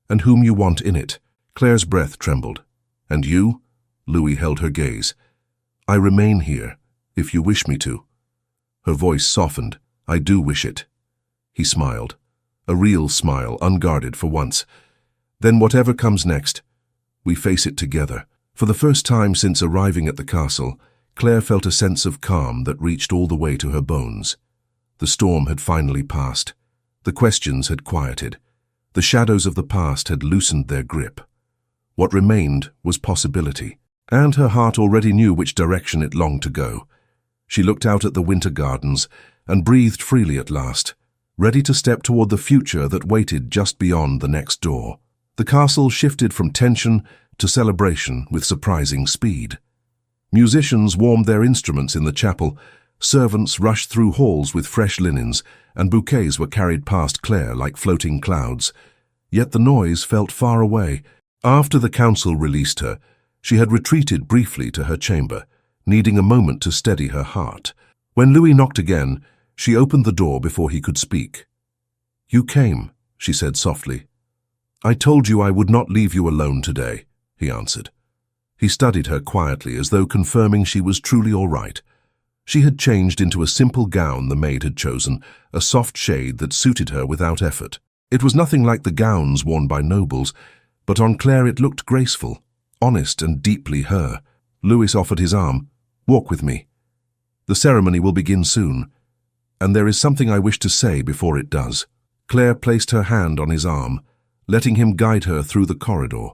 A: and whom you want in it." Claire's breath trembled. "And you?" Louis held her gaze. "I remain here, if you wish me to." Her voice softened. "I do wish it." He smiled. A real smile, unguarded for once. "Then whatever comes next, we face it together." For the first time since arriving at the castle, Claire felt a sense of calm that reached all the way to her bones. The storm had finally passed. The questions had quieted. The shadows of the past had loosened their grip. What remained was possibility, and her heart already knew which direction it longed to go. She looked out at the winter gardens and breathed freely at last, ready to step toward the future that waited just beyond the next door. The castle shifted from tension to celebration with surprising speed. Musicians warmed their instruments in the chapel, servants rushed through halls with fresh linens, and bouquets were carried past Claire like floating clouds. Yet the noise felt far away. After the council released her, she had retreated briefly to her chamber, needing a moment to steady her heart. When Louis knocked again, she opened the door before he could speak. "You came," she said softly. "I told you I would not leave you alone today," he answered. He studied her quietly as though confirming she was truly all right. She had changed into a simple gown the maid had chosen, a soft shade that suited her without effort. It was nothing like the gowns worn by nobles, but on Claire it looked graceful, honest and deeply her. Louis offered his arm. "Walk with me. The ceremony will begin soon, and there is something I wish to say before it does." Claire placed her hand on his arm, letting him guide her through the corridor.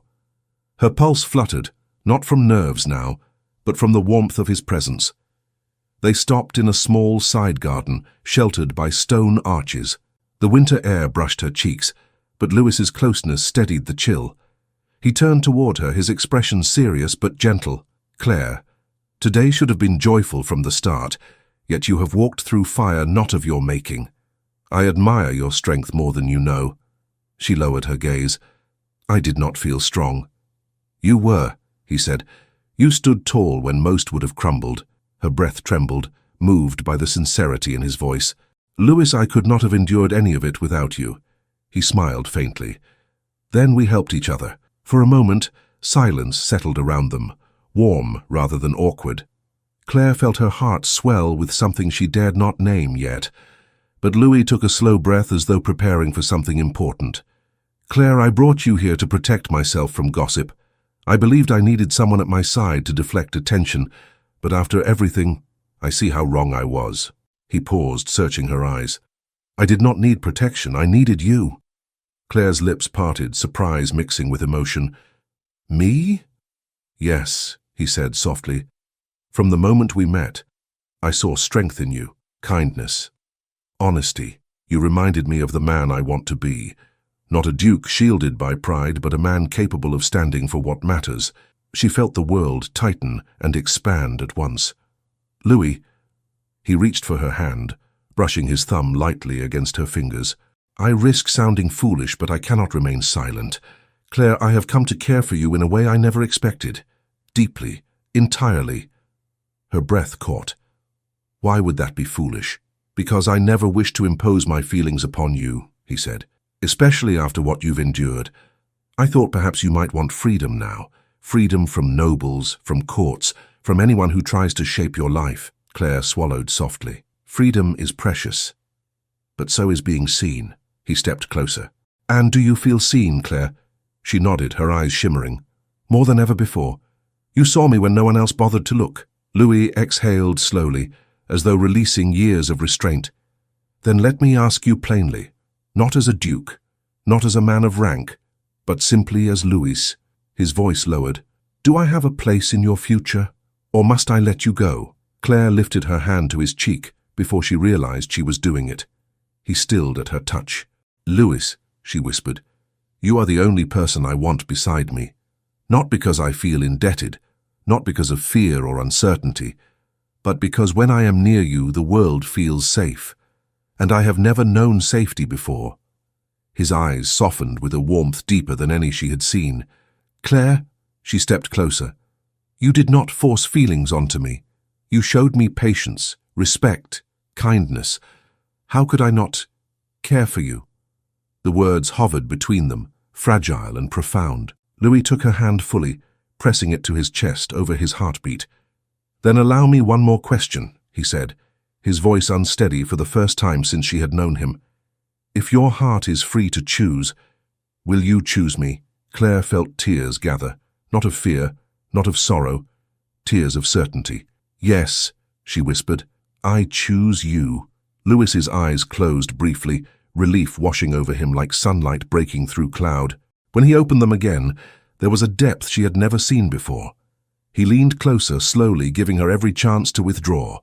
A: Her pulse fluttered, not from nerves now, but from the warmth of his presence. They stopped in a small side garden, sheltered by stone arches. The winter air brushed her cheeks, but Lewis's closeness steadied the chill. He turned toward her, his expression serious but gentle. "Claire, today should have been joyful from the start, yet you have walked through fire not of your making. I admire your strength more than you know." She lowered her gaze. "I did not feel strong." "You were," he said. "You stood tall when most would have crumbled." Her breath trembled, moved by the sincerity in his voice. "Lewis, I could not have endured any of it without you." He smiled faintly. Then we helped each other. For a moment, silence settled around them, warm rather than awkward. Claire felt her heart swell with something she dared not name yet, but Louis took a slow breath as though preparing for something important. "Claire, I brought you here to protect myself from gossip. I believed I needed someone at my side to deflect attention, but after everything, I see how wrong I was." He paused, searching her eyes. "I did not need protection, I needed you." Claire's lips parted, surprise mixing with emotion. "Me?" "Yes," he said softly. "From the moment we met, I saw strength in you, kindness, honesty. You reminded me of the man I want to be. Not a duke shielded by pride, but a man capable of standing for what matters." She felt the world tighten and expand at once. "Louis," he reached for her hand, brushing his thumb lightly against her fingers. "I risk sounding foolish, but I cannot remain silent. Claire, I have come to care for you in a way I never expected. Deeply, entirely." Her breath caught. "Why would that be foolish?" "Because I never wished to impose my feelings upon you," he said. "Especially after what you've endured. I thought perhaps you might want freedom now. Freedom from nobles, from courts, from anyone who tries to shape your life." Claire swallowed softly. "Freedom is precious, but so is being seen." He stepped closer. "And do you feel seen, Claire?" She nodded, her eyes shimmering. "More than ever before. You saw me when no one else bothered to look." Louis exhaled slowly, as though releasing years of restraint. "Then let me ask you plainly, not as a duke, not as a man of rank, but simply as Louis." His voice lowered. "Do I have a place in your future, or must I let you go?" Claire lifted her hand to his cheek before she realized she was doing it. He stilled at her touch. "Louis," she whispered, "you are the only person I want beside me. Not because I feel indebted, not because of fear or uncertainty, but because when I am near you, the world feels safe. And I have never known safety before." His eyes softened with a warmth deeper than any she had seen. "Claire," she stepped closer, "you did not force feelings onto me. You showed me patience, respect, kindness. How could I not care for you?" The words hovered between them, fragile and profound. Louis took her hand fully, pressing it to his chest over his heartbeat. "Then allow me one more question," he said, his voice unsteady for the first time since she had known him. "If your heart is free to choose, will you choose me?" Claire felt tears gather, not of fear, not of sorrow, tears of certainty. "Yes," she whispered, "I choose you." Lewis's eyes closed briefly, relief washing over him like sunlight breaking through cloud. When he opened them again, there was a depth she had never seen before. He leaned closer, slowly, giving her every chance to withdraw.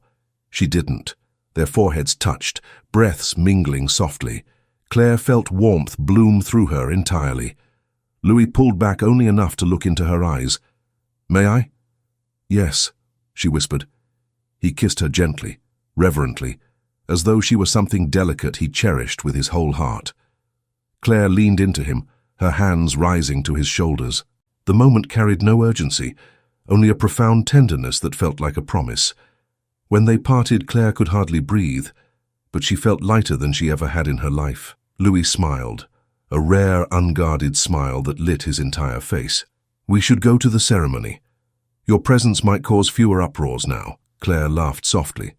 A: She didn't. Their foreheads touched, breaths mingling softly. Claire felt warmth bloom through her entirely. Louis pulled back only enough to look into her eyes. "May I?" "Yes," she whispered. He kissed her gently, reverently, as though she were something delicate he cherished with his whole heart. Claire leaned into him, her hands rising to his shoulders. The moment carried no urgency, only a profound tenderness that felt like a promise. When they parted, Claire could hardly breathe, but she felt lighter than she ever had in her life. Louis smiled, a rare, unguarded smile that lit his entire face. "We should go to the ceremony. Your presence might cause fewer uproars now." Claire laughed softly.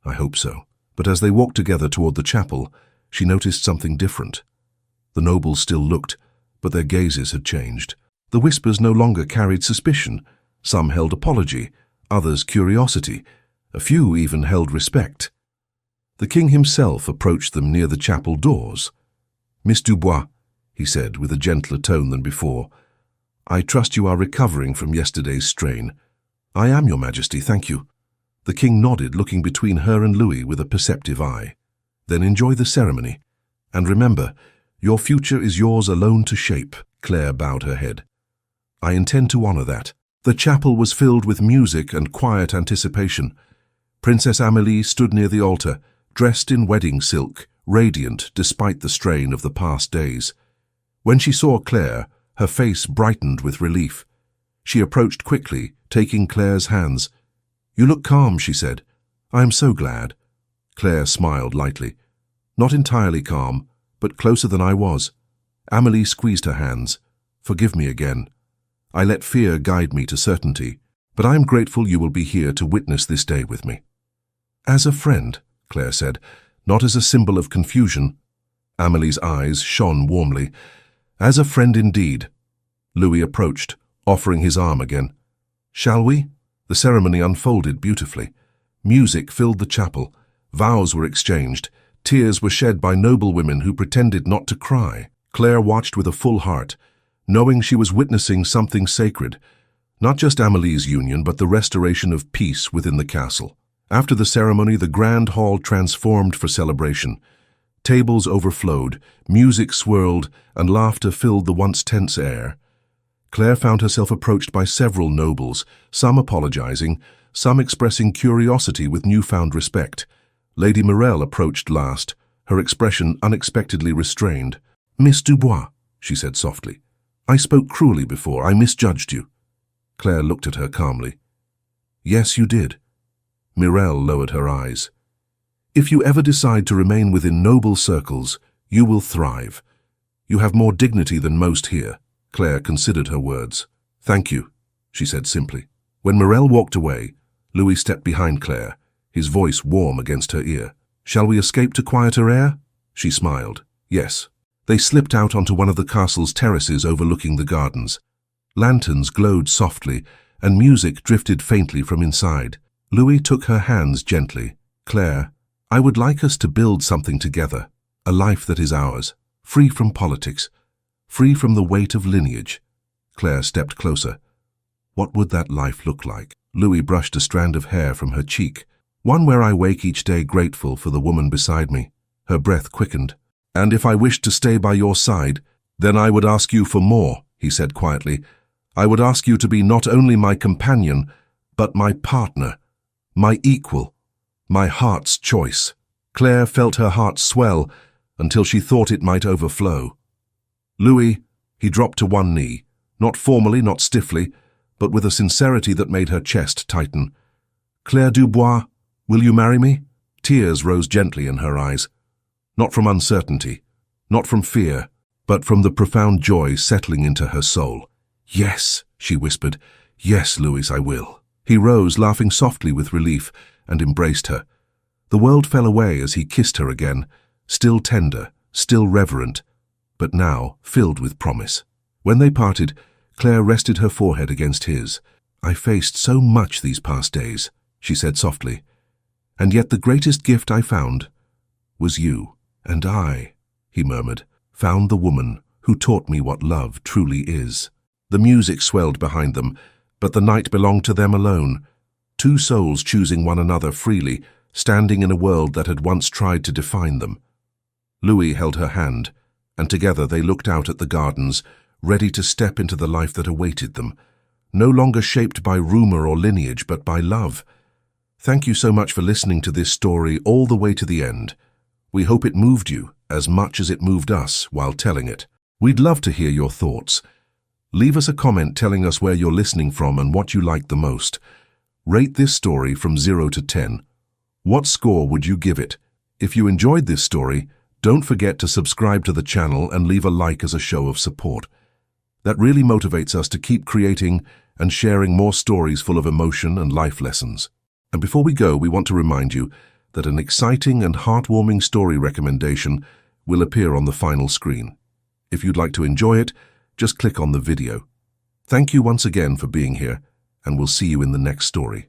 A: "I hope so." But as they walked together toward the chapel, she noticed something different. The nobles still looked, but their gazes had changed. The whispers no longer carried suspicion. Some held apology, others curiosity. A few even held respect. The king himself approached them near the chapel doors, Miss Dubois, he said with a gentler tone than before, I trust you are recovering from yesterday's strain. I am, Your Majesty, thank you. The king nodded, looking between her and Louis with a perceptive eye. Then enjoy the ceremony. And remember, your future is yours alone to shape. Claire bowed her head. I intend to honor that. The chapel was filled with music and quiet anticipation. Princess Amélie stood near the altar, dressed in wedding silk, radiant despite the strain of the past days. When she saw Claire, her face brightened with relief. She approached quickly, taking Claire's hands. You look calm, she said. I am so glad. Claire smiled lightly. Not entirely calm, but closer than I was. Amélie squeezed her hands. Forgive me again. I let fear guide me to certainty, but I am grateful you will be here to witness this day with me. As a friend, Claire said, not as a symbol of confusion. Amélie's eyes shone warmly. As a friend indeed. Louis approached, offering his arm again. Shall we? The ceremony unfolded beautifully. Music filled the chapel. Vows were exchanged. Tears were shed by noble women who pretended not to cry. Claire watched with a full heart, knowing she was witnessing something sacred, not just Amélie's union, but the restoration of peace within the castle. After the ceremony, the grand hall transformed for celebration. Tables overflowed, music swirled, and laughter filled the once tense air. Claire found herself approached by several nobles, some apologizing, some expressing curiosity with newfound respect. Lady Morel approached last, her expression unexpectedly restrained. Miss Dubois, she said softly, I spoke cruelly before. I misjudged you. Claire looked at her calmly. Yes, you did. Morel lowered her eyes. If you ever decide to remain within noble circles, you will thrive. You have more dignity than most here. Claire considered her words. Thank you, she said simply. When Morel walked away, Louis stepped behind Claire, his voice warm against her ear. Shall we escape to quieter air? She smiled. Yes. They slipped out onto one of the castle's terraces overlooking the gardens. Lanterns glowed softly, and music drifted faintly from inside. Louis took her hands gently. Claire, I would like us to build something together, a life that is ours, free from politics, free from the weight of lineage. Claire stepped closer. What would that life look like? Louis brushed a strand of hair from her cheek. One where I wake each day grateful for the woman beside me. Her breath quickened. And if I wished to stay by your side, then I would ask you for more, he said quietly. I would ask you to be not only my companion, but my partner, my equal, my heart's choice. Claire felt her heart swell until she thought it might overflow. Louis, he dropped to one knee, not formally, not stiffly, but with a sincerity that made her chest tighten. Claire Dubois, will you marry me? Tears rose gently in her eyes. Not from uncertainty, not from fear, but from the profound joy settling into her soul. Yes, she whispered. Yes, Louis, I will. He rose, laughing softly with relief, and embraced her. The world fell away as he kissed her again, still tender, still reverent, but now filled with promise. When they parted, Claire rested her forehead against his. I faced so much these past days, she said softly, and yet the greatest gift I found was you. And I, he murmured, found the woman who taught me what love truly is. The music swelled behind them, but the night belonged to them alone. Two souls choosing one another freely, standing in a world that had once tried to define them. Louis held her hand, and together they looked out at the gardens, ready to step into the life that awaited them, no longer shaped by rumor or lineage, but by love. Thank you so much for listening to this story all the way to the end. We hope it moved you as much as it moved us while telling it. We'd love to hear your thoughts. Leave us a comment telling us where you're listening from and what you liked the most. Rate this story from 0 to 10. What score would you give it? If you enjoyed this story, don't forget to subscribe to the channel and leave a like as a show of support. That really motivates us to keep creating and sharing more stories full of emotion and life lessons. And before we go, we want to remind you that an exciting and heartwarming story recommendation will appear on the final screen. If you'd like to enjoy it, just click on the video. Thank you once again for being here, and we'll see you in the next story.